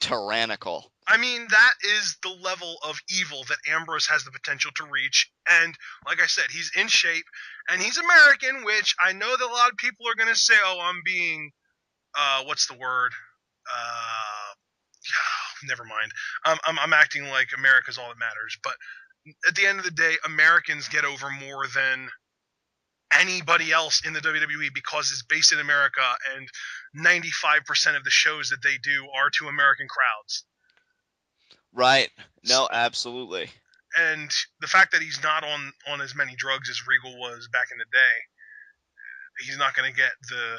Speaker 2: Tyrannical.
Speaker 1: I mean, that is the level of evil that Ambrose has the potential to reach. And like I said, he's in shape and he's American, which I know that a lot of people are going to say, oh, I'm being, what's the word? Uh, never mind. I'm acting like America's all that matters. But at the end of the day, Americans get over more than anybody else in the WWE because it's based in America and 95% of the shows that they do are to American crowds.
Speaker 2: Right.
Speaker 1: So,
Speaker 2: No, absolutely.
Speaker 1: and the fact that he's not on as many drugs as Regal was back in the day, he's not going to get the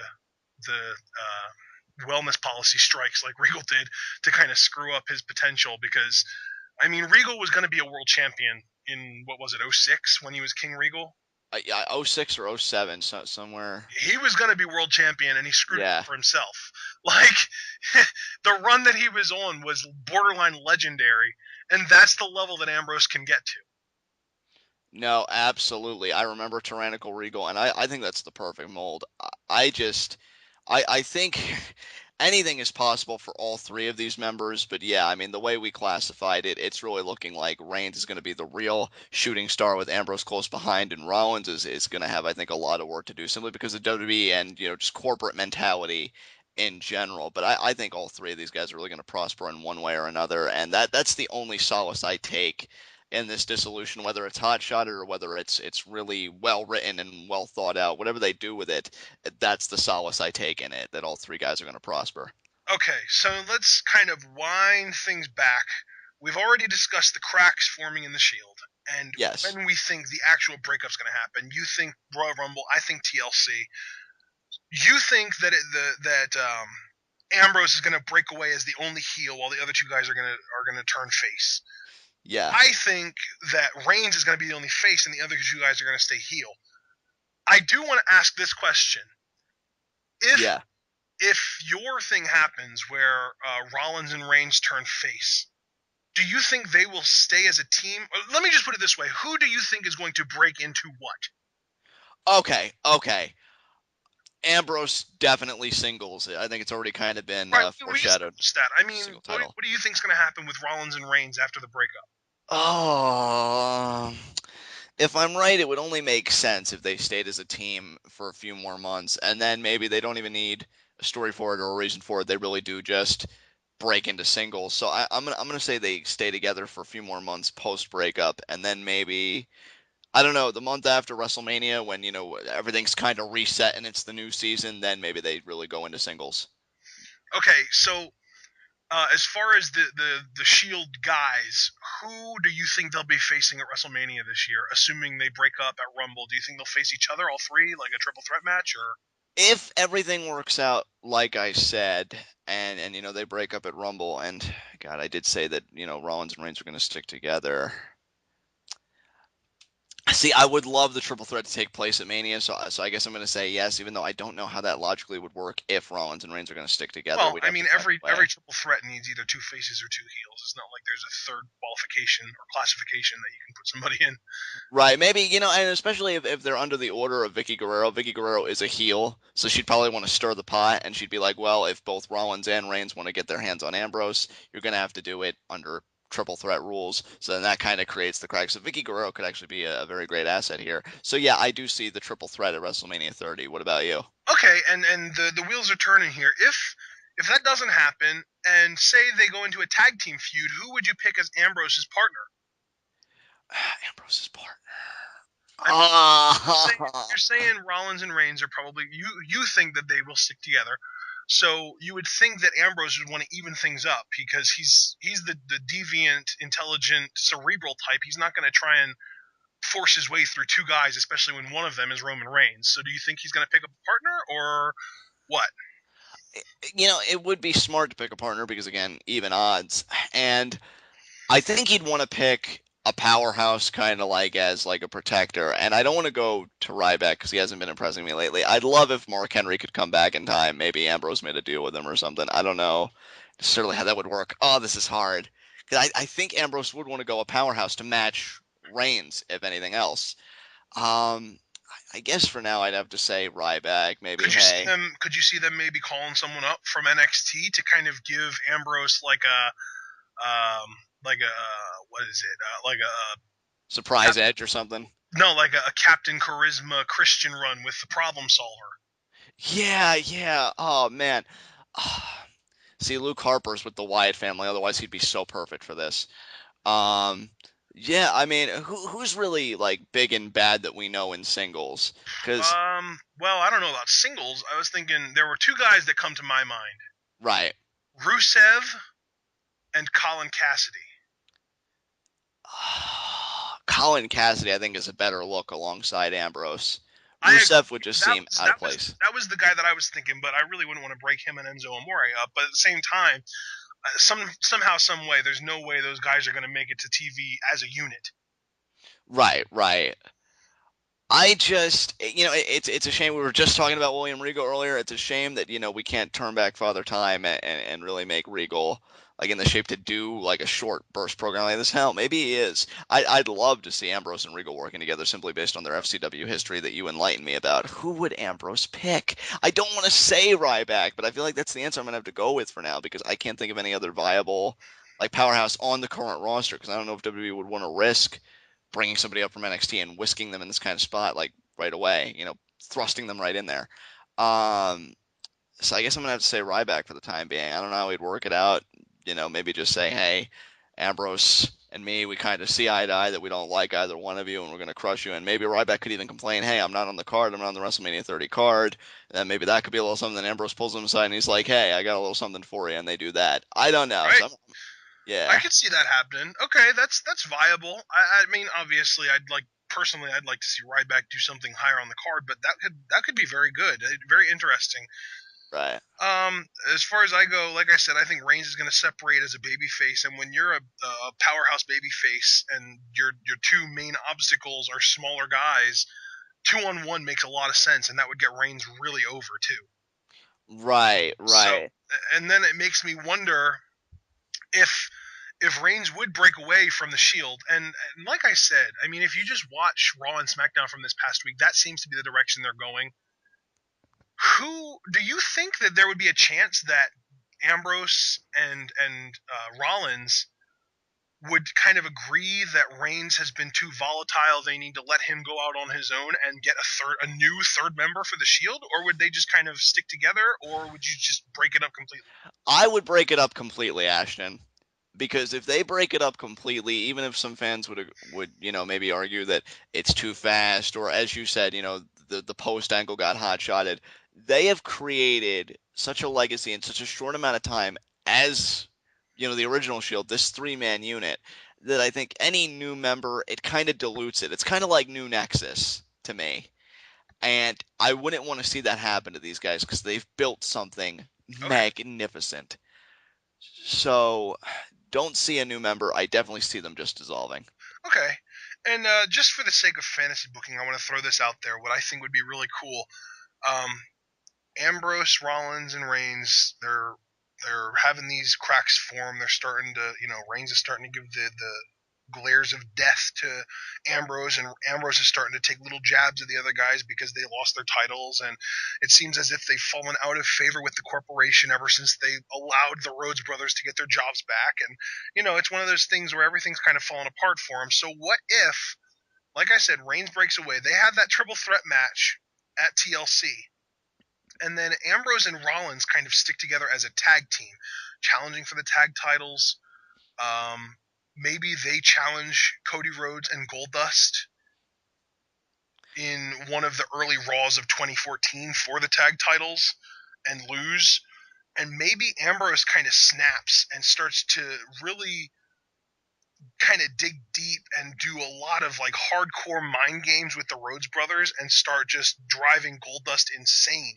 Speaker 1: wellness policy strikes like Regal did to kind of screw up his potential. Because I mean, Regal was going to be a world champion in what was it, '06 when he was King Regal.
Speaker 2: Yeah, '06 or '07, somewhere.
Speaker 1: He was going to be world champion and he screwed it up
Speaker 2: Yeah.
Speaker 1: for himself. Like the run that he was on was borderline legendary, and that's the level that Ambrose can get to.
Speaker 2: No, absolutely. I remember Tyrannical Regal, and I think that's the perfect mold. I think anything is possible for all 3 of these members, but yeah, I mean, the way we classified it, it's really looking like Reigns is going to be the real shooting star with Ambrose close behind, and Rollins is going to have, I think, a lot of work to do simply because of WWE and, just corporate mentality in general. But I think all 3 of these guys are really going to prosper in one way or another, and that's the only solace I take in this dissolution, whether it's hot shotted or whether it's really well written and well thought out. Whatever they do with it, that's the solace I take in it. That all 3 guys are going to prosper.
Speaker 1: Okay, so let's kind of wind things back. We've already discussed the cracks forming in the Shield, and
Speaker 2: Yes.
Speaker 1: when we think the actual breakup's going to happen. You think Royal Rumble, I think TLC. You think that Ambrose is going to break away as the only heel, while the other two guys are going to turn face.
Speaker 2: Yeah.
Speaker 1: I think that Reigns is going to be the only face, and the other two guys are going to stay heel. I do want to ask this question: if
Speaker 2: Yeah.
Speaker 1: if your thing happens where Rollins and Reigns turn face, do you think they will stay as a team? Or let me just put it this way: who do you think is going to break into what?
Speaker 2: Okay. Okay. Ambrose definitely singles. I think it's already kind of been
Speaker 1: Right, we
Speaker 2: foreshadowed.
Speaker 1: established that. I mean,
Speaker 2: Single
Speaker 1: what,
Speaker 2: title.
Speaker 1: what do you think is going to happen with Rollins and Reigns after the breakup?
Speaker 2: Oh, if I'm right, it would only make sense if they stayed as a team for a few more months, and then maybe they don't even need a story for it or a reason for it. They really do just break into singles. So I'm gonna say they stay together for a few more months post breakup, and then maybe I don't know the month after WrestleMania when everything's kind of reset and it's the new season, then maybe they really go into singles.
Speaker 1: Okay, so as far as the Shield guys, who do you think they'll be facing at WrestleMania this year? Assuming they break up at Rumble, do you think they'll face each other, all three, like a triple threat match, or?
Speaker 2: If everything works out like I said, and they break up at Rumble, and God, I did say that Rollins and Reigns are going to stick together. See, I would love the triple threat to take place at Mania, so I guess I'm going to say yes, even though I don't know how that logically would work if Rollins and Reigns are going to stick together.
Speaker 1: Well,
Speaker 2: We'd
Speaker 1: I
Speaker 2: have
Speaker 1: mean,
Speaker 2: to find
Speaker 1: every
Speaker 2: a
Speaker 1: every
Speaker 2: way.
Speaker 1: triple threat needs either two faces or two heels. It's not like there's a third qualification or classification that you can put somebody in.
Speaker 2: Right, maybe, and especially if they're under the order of Vicky Guerrero. Vicky Guerrero is a heel, so she'd probably want to stir the pot, and she'd be like, well, if both Rollins and Reigns want to get their hands on Ambrose, you're going to have to do it under triple threat rules. So then that kind of creates the cracks. So Vicky Guerrero could actually be a very great asset here. So yeah, I do see the triple threat at WrestleMania 30. What about you?
Speaker 1: Okay, and the wheels are turning here. If that doesn't happen, and say they go into a tag team feud, who would you pick as Ambrose's partner?
Speaker 2: Ambrose's partner.
Speaker 1: I mean,
Speaker 2: Ah,
Speaker 1: you're saying Rollins and Reigns are probably you think that they will stick together. So you would think that Ambrose would want to even things up because he's the deviant, intelligent, cerebral type. He's not going to try and force his way through two guys, especially when one of them is Roman Reigns. So do you think he's going to pick up a partner or what?
Speaker 2: it would be smart to pick a partner because again, even odds. And I think he'd want to pick a powerhouse kind of like as like a protector. And I don't want to go to Ryback because he hasn't been impressing me lately. I'd love if Mark Henry could come back in time. Maybe Ambrose made a deal with him or something. I don't know necessarily how that would work. Oh, this is hard. Because I think Ambrose would want to go a powerhouse to match Reigns, if anything else. Um, I guess for now I'd have to say Ryback. Maybe,
Speaker 1: Could you see
Speaker 2: hey,
Speaker 1: them? Could you see them maybe calling someone up from NXT to kind of give Ambrose like a what is it? Like a
Speaker 2: surprise edge or something.
Speaker 1: no, like a Captain Charisma Christian run with the Problem Solver.
Speaker 2: Yeah, yeah. Oh man. See, Luke Harper's with the Wyatt family. Otherwise, he'd be so perfect for this. Um, yeah. I mean, who's really like big and bad that we know in singles? Because
Speaker 1: Well, I don't know about singles. I was thinking there were two guys that come to my mind:
Speaker 2: right.
Speaker 1: Rusev and Colin Cassidy.
Speaker 2: Colin Cassidy, I think, is a better look alongside Ambrose.
Speaker 1: I agree.
Speaker 2: Rusev would just
Speaker 1: That
Speaker 2: seem
Speaker 1: was
Speaker 2: out of
Speaker 1: that was
Speaker 2: place.
Speaker 1: that was the guy that I was thinking, but I really wouldn't want to break him and Enzo Amore up. But at the same time, somehow, some way, there's no way those guys are going to make it to TV as a unit.
Speaker 2: Right, right. I just, it's a shame. We were just talking about William Regal earlier. It's a shame that we can't turn back Father Time and really make Regal like in the shape to do like a short burst program like this. Hell, maybe he is. I'd love to see Ambrose and Regal working together simply based on their FCW history that you enlightened me about. Who would Ambrose pick? I don't want to say Ryback, but I feel like that's the answer I'm gonna have to go with for now because I can't think of any other viable like powerhouse on the current roster because I don't know if WWE would want to risk bringing somebody up from NXT and whisking them in this kind of spot like right away, thrusting them right in there. Um, so I guess I'm gonna have to say Ryback for the time being. I don't know how we'd work it out. Maybe just say, hey, Ambrose and me, we kind of see eye to eye that we don't like either one of you, and we're gonna crush you. And maybe Ryback could even complain, hey, I'm not on the card. I'm not on the WrestleMania 30 card. And then maybe that could be a little something. Then Ambrose pulls him aside and he's like, hey, I got a little something for you, and they do that. I don't know.
Speaker 1: Right? I
Speaker 2: Yeah,
Speaker 1: could see that happening. Okay, that's viable. I mean, obviously, I'd like to see Ryback do something higher on the card, but that could be very good, very interesting.
Speaker 2: right.
Speaker 1: As far as I go, like I said, I think Reigns is going to separate as a babyface, and when you're a powerhouse babyface and your two main obstacles are smaller guys, 2-on-1 makes a lot of sense, and that would get Reigns really over too.
Speaker 2: Right,
Speaker 1: So,
Speaker 2: right.
Speaker 1: and then it makes me wonder if Reigns would break away from the Shield, and like I said, I mean, if you just watch Raw and SmackDown from this past week, that seems to be the direction they're going. Who do you think that there would be a chance that Ambrose and Rollins would kind of agree that Reigns has been too volatile? They need to let him go out on his own and get a new third member for the Shield, or would they just kind of stick together, or would you just break it up completely?
Speaker 2: I would break it up completely, Ashton, because if they break it up completely, even if some fans would maybe argue that it's too fast, or as you said, the post angle got hot shotted, they have created such a legacy in such a short amount of time as the original Shield, this three-man unit, that I think any new member it kind of dilutes it. It's kind of like New Nexus to me. And I wouldn't want to see that happen to these guys because they've built something
Speaker 1: Okay,
Speaker 2: magnificent. So don't see a new member. I definitely see them just dissolving.
Speaker 1: okay. And just for the sake of fantasy booking, I want to throw this out there. What I think would be really cool. Um, Ambrose, Rollins, and Reigns, they're having these cracks form. They're starting to, Reigns is starting to give glares of death to Ambrose, and Ambrose is starting to take little jabs at the other guys because they lost their titles, and it seems as if they've fallen out of favor with the corporation ever since they allowed the Rhodes brothers to get their jobs back. And it's one of those things where everything's kind of fallen apart for them. So what if, like I said, Reigns breaks away? They have that triple threat match at TLC, and then Ambrose and Rollins kind of stick together as a tag team, challenging for the tag titles. Maybe they challenge Cody Rhodes and Goldust in one of the early Raws of 2014 for the tag titles and lose. And maybe Ambrose kind of snaps and starts to really kind of dig deep and do a lot of like hardcore mind games with the Rhodes brothers and start just driving Goldust insane.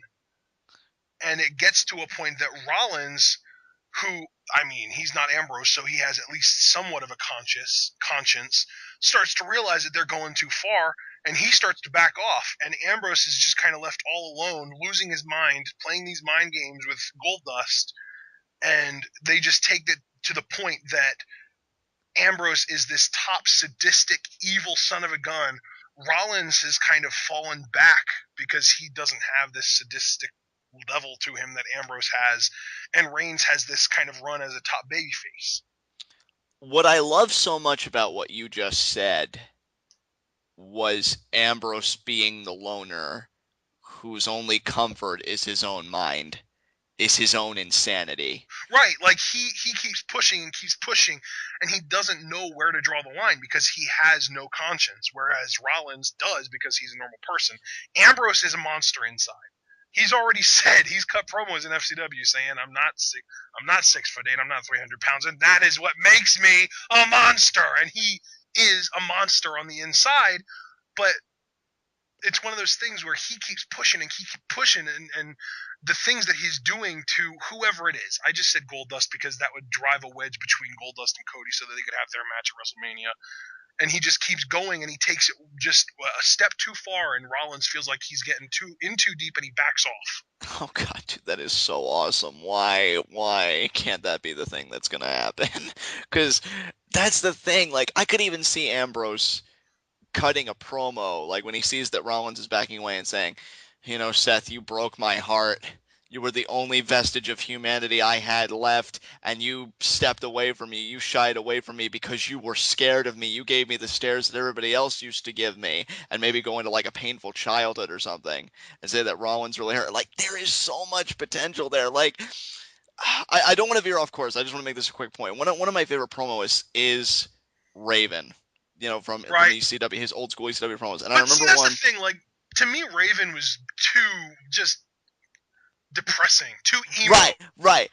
Speaker 1: And it gets to a point that Rollins, who, I mean, he's not Ambrose, so he has at least somewhat of a conscience, starts to realize that they're going too far, and he starts to back off. And Ambrose is just kind of left all alone, losing his mind, playing these mind games with Goldust, and they just take it to the point that Ambrose is this top sadistic, evil son of a gun. Rollins has kind of fallen back because he doesn't have this sadistic level to him that Ambrose has, and Reigns has this kind of run as a top babyface.
Speaker 2: What I love so much about what you just said was Ambrose being the loner whose only comfort is his own mind, is his own insanity.
Speaker 1: Right, like he keeps pushing and he doesn't know where to draw the line because he has no conscience, whereas Rollins does because he's a normal person. Ambrose is a monster inside. He's already said, he's cut promos in FCW saying, I'm not 6'8", I'm not 300 pounds, and that is what makes me a monster. And he is a monster on the inside, but it's one of those things where he keeps pushing and the things that he's doing to whoever it is. I just said Goldust because that would drive a wedge between Goldust and Cody so that they could have their match at WrestleMania. And he just keeps going and he takes it just a step too far, and Rollins feels like he's getting in too deep and he backs off.
Speaker 2: Oh god, dude, that is so awesome. Why can't that be the thing that's gonna happen? Because that's the thing. Like, I could even see Ambrose cutting a promo, like when he sees that Rollins is backing away and saying, Seth, you broke my heart. You were the only vestige of humanity I had left, and you stepped away from me. You shied away from me because you were scared of me. You gave me the stares that everybody else used to give me, and maybe go into like a painful childhood or something, and say that Rollins really hurt. Like, there is so much potential there. Like, I don't want to veer off course. I just want to make this a quick point. One of my favorite promos is Raven, from
Speaker 1: Right.
Speaker 2: ECW, his old school ECW promos. And I
Speaker 1: But see,
Speaker 2: remember
Speaker 1: that's
Speaker 2: one.
Speaker 1: the thing. Like, to me, Raven was too just depressing, too emo.
Speaker 2: Right.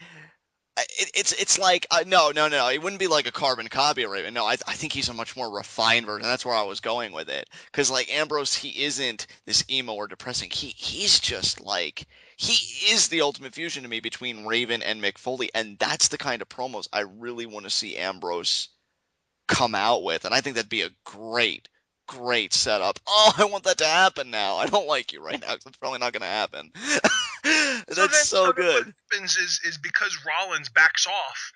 Speaker 2: It's like no. It wouldn't be like a carbon copy of Raven. No, I think he's a much more refined version. That's where I was going with it. Because like Ambrose, he isn't this emo or depressing. He's just like he is the ultimate fusion to me between Raven and Mick Foley, and that's the kind of promos I really want to see Ambrose come out with, and I think that'd be a great setup. Oh, I want that to happen now. I don't like you right now because it's probably not going to happen.
Speaker 1: So
Speaker 2: That's
Speaker 1: then,
Speaker 2: so
Speaker 1: what
Speaker 2: good.
Speaker 1: happens is because Rollins backs off,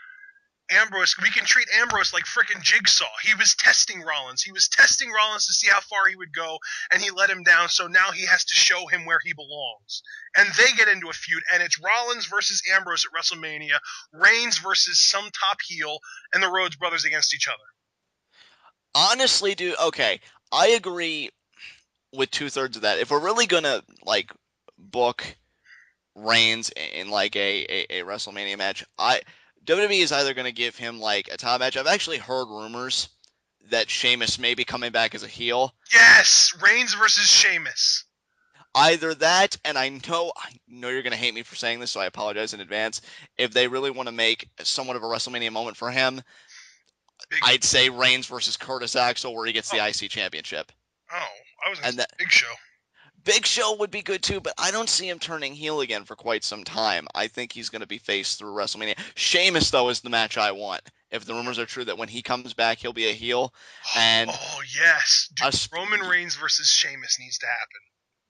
Speaker 1: Ambrose, we can treat Ambrose like frickin' Jigsaw. He was testing Rollins. He was testing Rollins to see how far he would go, and he let him down, so now he has to show him where he belongs. And they get into a feud, and it's Rollins versus Ambrose at WrestleMania, Reigns versus some top heel, and the Rhodes brothers against each other.
Speaker 2: Honestly, dude, okay, I agree with 2/3 of that. If we're really gonna like book Reigns in like a WrestleMania match, WWE is either gonna give him like a top match. I've actually heard rumors that Sheamus may be coming back as a heel.
Speaker 1: Yes! Reigns versus Sheamus.
Speaker 2: Either that, and I know you're gonna hate me for saying this, so I apologize in advance. If they really want to make somewhat of a WrestleMania moment for him,
Speaker 1: Big.
Speaker 2: I'd say Reigns versus Curtis Axel, where he gets the
Speaker 1: Oh,
Speaker 2: IC championship.
Speaker 1: oh, I was going to
Speaker 2: And
Speaker 1: say
Speaker 2: that
Speaker 1: Big Show.
Speaker 2: Big Show would be good too, but I don't see him turning heel again for quite some time. I think he's going to be faced through WrestleMania. Sheamus, though, is the match I want. If the rumors are true that when he comes back, he'll be a heel. And
Speaker 1: Oh, yes. Dude,
Speaker 2: a
Speaker 1: Roman Reigns versus Sheamus needs to happen.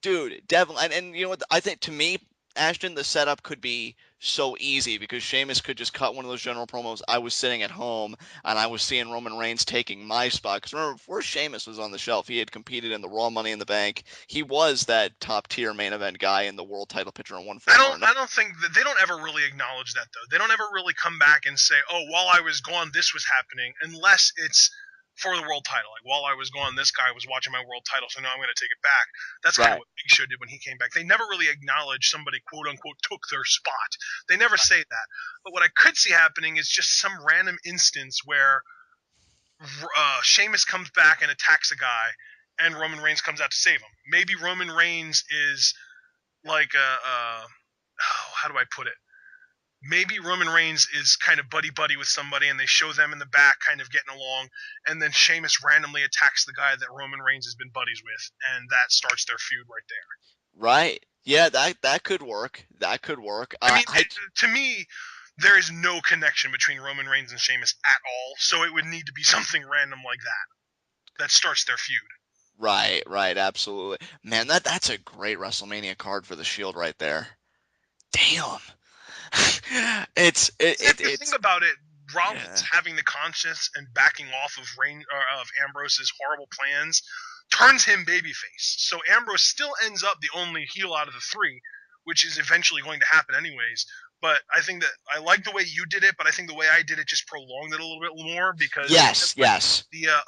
Speaker 2: dude, definitely. And you know what? I think to me, Ashton, the setup could be so easy because Sheamus could just cut one of those general promos. I was sitting at home and I was seeing Roman Reigns taking my spot. Because remember, before Sheamus was on the shelf, he had competed in the Raw Money in the Bank. He was that top tier main event guy in the world title picture in one
Speaker 1: I
Speaker 2: form or
Speaker 1: don't
Speaker 2: another.
Speaker 1: I don't think that they don't ever really acknowledge that though. They don't ever really come back and say, "Oh, while I was gone, this was happening," unless it's for the world title. Like while I was gone, this guy was watching my world title, so now I'm going to take it back. That's kind of
Speaker 2: Right.
Speaker 1: what Big Show did when he came back. They never really acknowledge somebody quote unquote took their spot. They never say that. But what I could see happening is just some random instance where Sheamus comes back and attacks a guy, and Roman Reigns comes out to save him. Maybe Roman Reigns is like how do I put it? Maybe Roman Reigns is kind of buddy buddy with somebody, and they show them in the back kind of getting along, and then Sheamus randomly attacks the guy that Roman Reigns has been buddies with, and that starts their feud right there.
Speaker 2: Right. Yeah, that could work. That could work.
Speaker 1: I mean,
Speaker 2: I
Speaker 1: to me, there is no connection between Roman Reigns and Sheamus at all, so it would need to be something random like that starts their feud.
Speaker 2: right, absolutely. Man, that's a great WrestleMania card for the Shield right there. Damn.
Speaker 1: If you think
Speaker 2: It's
Speaker 1: about it, Rollins
Speaker 2: yeah.
Speaker 1: having the conscience and backing off of of Ambrose's horrible plans turns him babyface. So Ambrose still ends up the only heel out of the three, which is eventually going to happen anyways. But I think that I like the way you did it, but I think the way I did it just prolonged it a little bit more because I
Speaker 2: Yes,
Speaker 1: like
Speaker 2: yes.
Speaker 1: the idea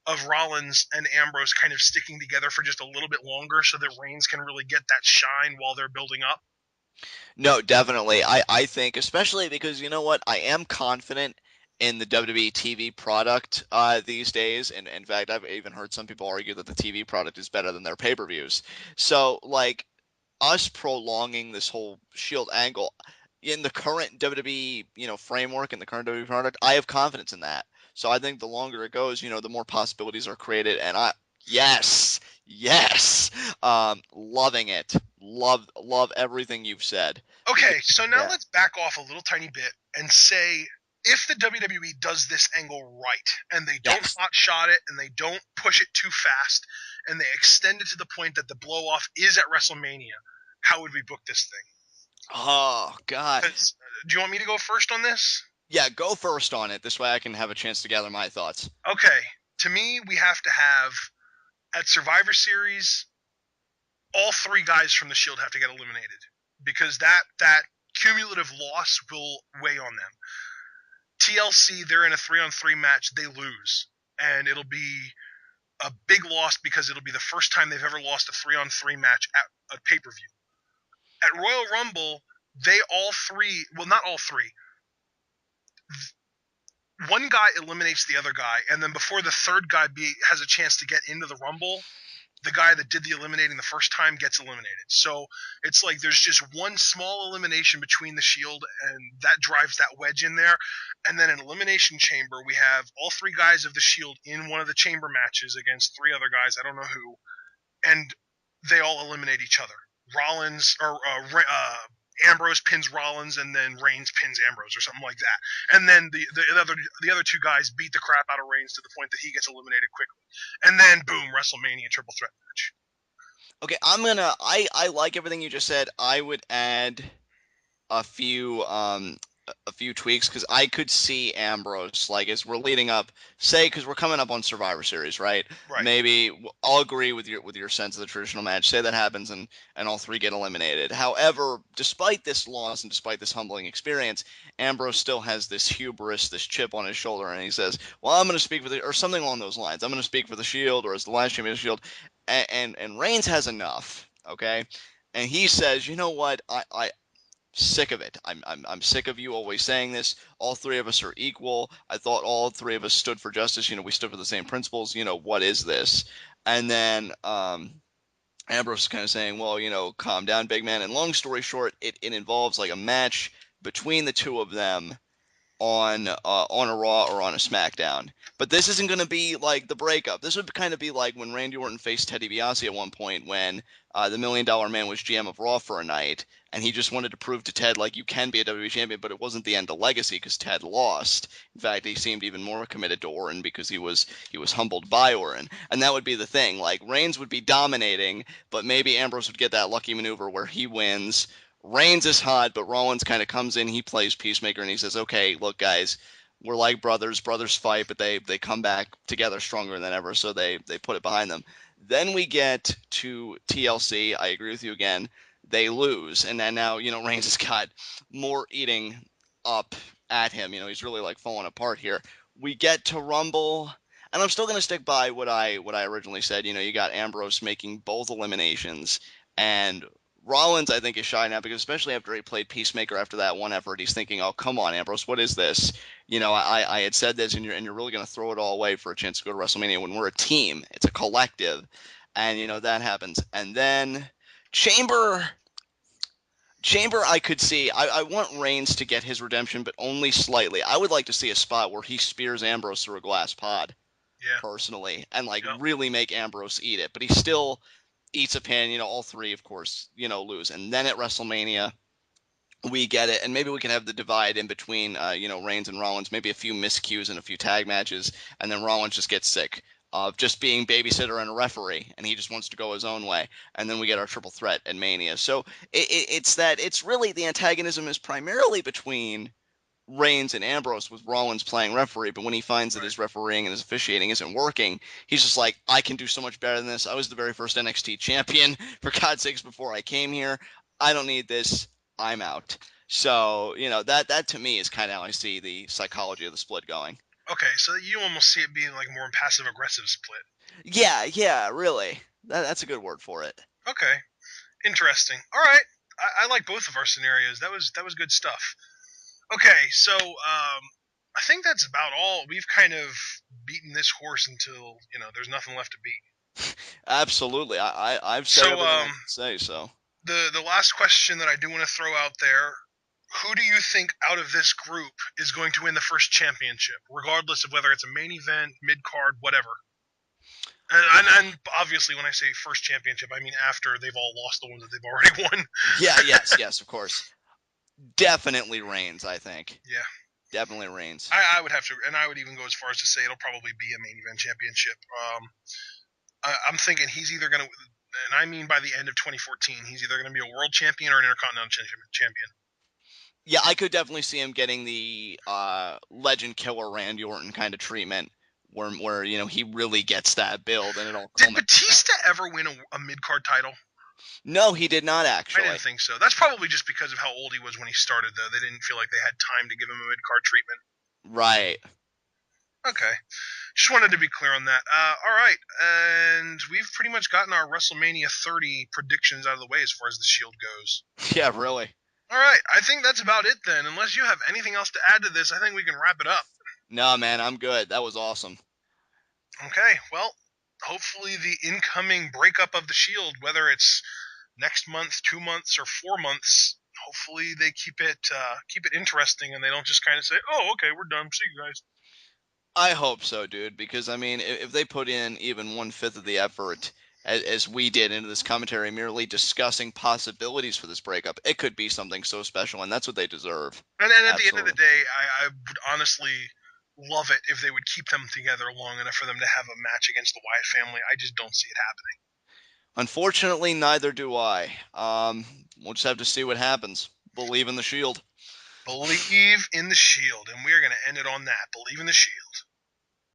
Speaker 1: of Rollins and Ambrose kind of sticking together for just a little bit longer so that Reigns can really get that shine while they're building up.
Speaker 2: No, definitely. I think, especially because you know what, I am confident in the WWE TV product these days, and in fact, I've even heard some people argue that the TV product is better than their pay-per-views. So, like, us prolonging this whole Shield angle in the current WWE, framework and the current WWE product, I have confidence in that. So I think the longer it goes, the more possibilities are created, and yes, yes, loving it, love everything you've said because
Speaker 1: Okay, so now
Speaker 2: yeah,
Speaker 1: let's back off a little tiny bit and say if the WWE does this angle right and they don't
Speaker 2: yes,
Speaker 1: hot shot it and they don't push it too fast and they extend it to the point that the blow off is at WrestleMania, how would we book this thing?
Speaker 2: oh God,
Speaker 1: 'Cause, do you want me to go first on this?
Speaker 2: yeah, go first on it. This way I can have a chance to gather my thoughts.
Speaker 1: Okay, to me, we have to have at Survivor Series, all three guys from the Shield have to get eliminated because that cumulative loss will weigh on them. TLC, they're in a 3-on-3 match, they lose. And it'll be a big loss because it'll be the first time they've ever lost a 3-on-3 match at a pay per view. At Royal Rumble, they all three, well, not all three, one guy eliminates the other guy, and then before the third guy has a chance to get into the Rumble, the guy that did the eliminating the first time gets eliminated. So it's like there's just one small elimination between the Shield, and that drives that wedge in there. And then in Elimination Chamber, we have all three guys of the Shield in one of the chamber matches against three other guys, I don't know who, and they all eliminate each other. Rollins or Ambrose pins Rollins, and then Reigns pins Ambrose, or something like that. And then the other two guys beat the crap out of Reigns to the point that he gets eliminated quickly. And then boom, WrestleMania triple threat match.
Speaker 2: Okay, I like everything you just said. I would add a few a few tweaks because I could see Ambrose like as we're leading up, say because we're coming up on Survivor Series, right?
Speaker 1: Right.
Speaker 2: Maybe I'll agree with your sense of the traditional match. Say that happens and all three get eliminated. However, despite this loss and despite this humbling experience, Ambrose still has this hubris, this chip on his shoulder, and he says, "Well, I'm going to speak for the or something along those lines. I'm going to speak for the Shield or as the last champion of the Shield," and Reigns has enough, okay. And he says, you know what? I sick of it. I'm sick of you always saying this. All three of us are equal. I thought all three of us stood for justice. We stood for the same principles. What is this? And then Ambrose is kind of saying, well, calm down, big man. And long story short, it involves like a match between the two of them. on a Raw or on a SmackDown. But this isn't going to be like the breakup. This would kind of be like when Randy Orton faced Teddy DiBiase at one point when the Million Dollar Man was GM of Raw for a night, and he just wanted to prove to Ted like you can be a WWE champion, but it wasn't the end of legacy because Ted lost. In fact, he seemed even more committed to Orton because he was humbled by Orton, and that would be the thing. Like Reigns would be dominating, but maybe Ambrose would get that lucky maneuver where he wins. Reigns is hot, but Rollins kind of comes in. He plays peacemaker, and he says, "Okay, look, guys, we're like brothers. Brothers fight, but they come back together stronger than ever. So they put it behind them. Then we get to TLC. I agree with you again. They lose, and then now Reigns has got more eating up at him. He's really like falling apart here. We get to Rumble. And I'm still gonna stick by what I originally said. You got Ambrose making both eliminations, and Rollins, I think, is shy now because especially after he played Peacemaker after that one effort, he's thinking, "Oh, come on, Ambrose, what is this? I had said this, and you're really going to throw it all away for a chance to go to WrestleMania when we're a team. It's a collective." And that happens. And then Chamber, Chamber, I could see. I want Reigns to get his redemption, but only slightly. I would like to see a spot where he spears Ambrose through a glass pod,
Speaker 1: Yeah.
Speaker 2: personally, and like
Speaker 1: Yep.
Speaker 2: really make Ambrose eat it. But he still eats a pin. All three, of course, lose. And then at WrestleMania, we get it, and maybe we can have the divide in between, Reigns and Rollins, maybe a few miscues and a few tag matches, and then Rollins just gets sick of just being babysitter and a referee, and he just wants to go his own way, and then we get our triple threat at Mania. So it's really the antagonism is primarily between Reigns and Ambrose with Rollins playing referee, but when he finds that
Speaker 1: Right.
Speaker 2: his refereeing and his officiating isn't working, he's just like, I can do so much better than this. I was the very first NXT champion, for God's sakes, before I came here. I don't need this. I'm out. So, that to me is kind of how I see the psychology of the split going.
Speaker 1: Okay, so you almost see it being like more passive aggressive split.
Speaker 2: Yeah, yeah, really. That's a good word for it.
Speaker 1: Okay, interesting. All right, I like both of our scenarios. That was good stuff. Okay, so I think that's about all. We've kind of beaten this horse until there's nothing left to beat.
Speaker 2: Absolutely. I've said
Speaker 1: So
Speaker 2: everything I can say, so.
Speaker 1: the last question that I do want to throw out there: who do you think out of this group is going to win the first championship, regardless of whether it's a main event, mid card, whatever? And obviously, when I say first championship, I mean after they've all lost the ones that they've already won.
Speaker 2: Yeah, yes, yes, of course. Definitely Reigns, I think.
Speaker 1: Yeah,
Speaker 2: Definitely Reigns.
Speaker 1: I would have to, and I would even go as far as to say it'll probably be a main event championship. I'm thinking he's either going to, and I mean by the end of 2014, he's either going to be a world champion or an intercontinental champion.
Speaker 2: Yeah, I could definitely see him getting the legend killer Randy Orton kind of treatment, where he really gets that build and it all
Speaker 1: Did
Speaker 2: culminates.
Speaker 1: Batista ever win a mid card title?
Speaker 2: No, he did not
Speaker 1: I didn't
Speaker 2: actually.
Speaker 1: think so. That's probably just because of how old he was when he started, though. They didn't feel like they had time to give him a mid card treatment.
Speaker 2: Right.
Speaker 1: Okay. Just wanted to be clear on that. All right. And we've pretty much gotten our WrestleMania 30 predictions out of the way as far as the Shield goes.
Speaker 2: Yeah, really.
Speaker 1: All right. I think that's about it then. Unless you have anything else to add to this, I think we can wrap it up.
Speaker 2: No, man, I'm good. That was awesome.
Speaker 1: Okay. Well, hopefully the incoming breakup of the Shield, whether it's next month, 2 months, or 4 months, hopefully they keep it interesting and they don't just kind of say, "Oh, okay, we're done. See you guys."
Speaker 2: I hope so, dude, because I mean, if they put in even 1/5 of the effort as we did into this commentary, merely discussing possibilities for this breakup, it could be something so special, and that's what they deserve.
Speaker 1: And at the end of the
Speaker 2: Absolutely.
Speaker 1: day, I would honestly love it if they would keep them together long enough for them to have a match against the Wyatt family. I just don't see it happening.
Speaker 2: Unfortunately, neither do I. We'll just have to see what happens. Believe in the Shield.
Speaker 1: Believe in the Shield, and we are going to end it on that. Believe in the Shield.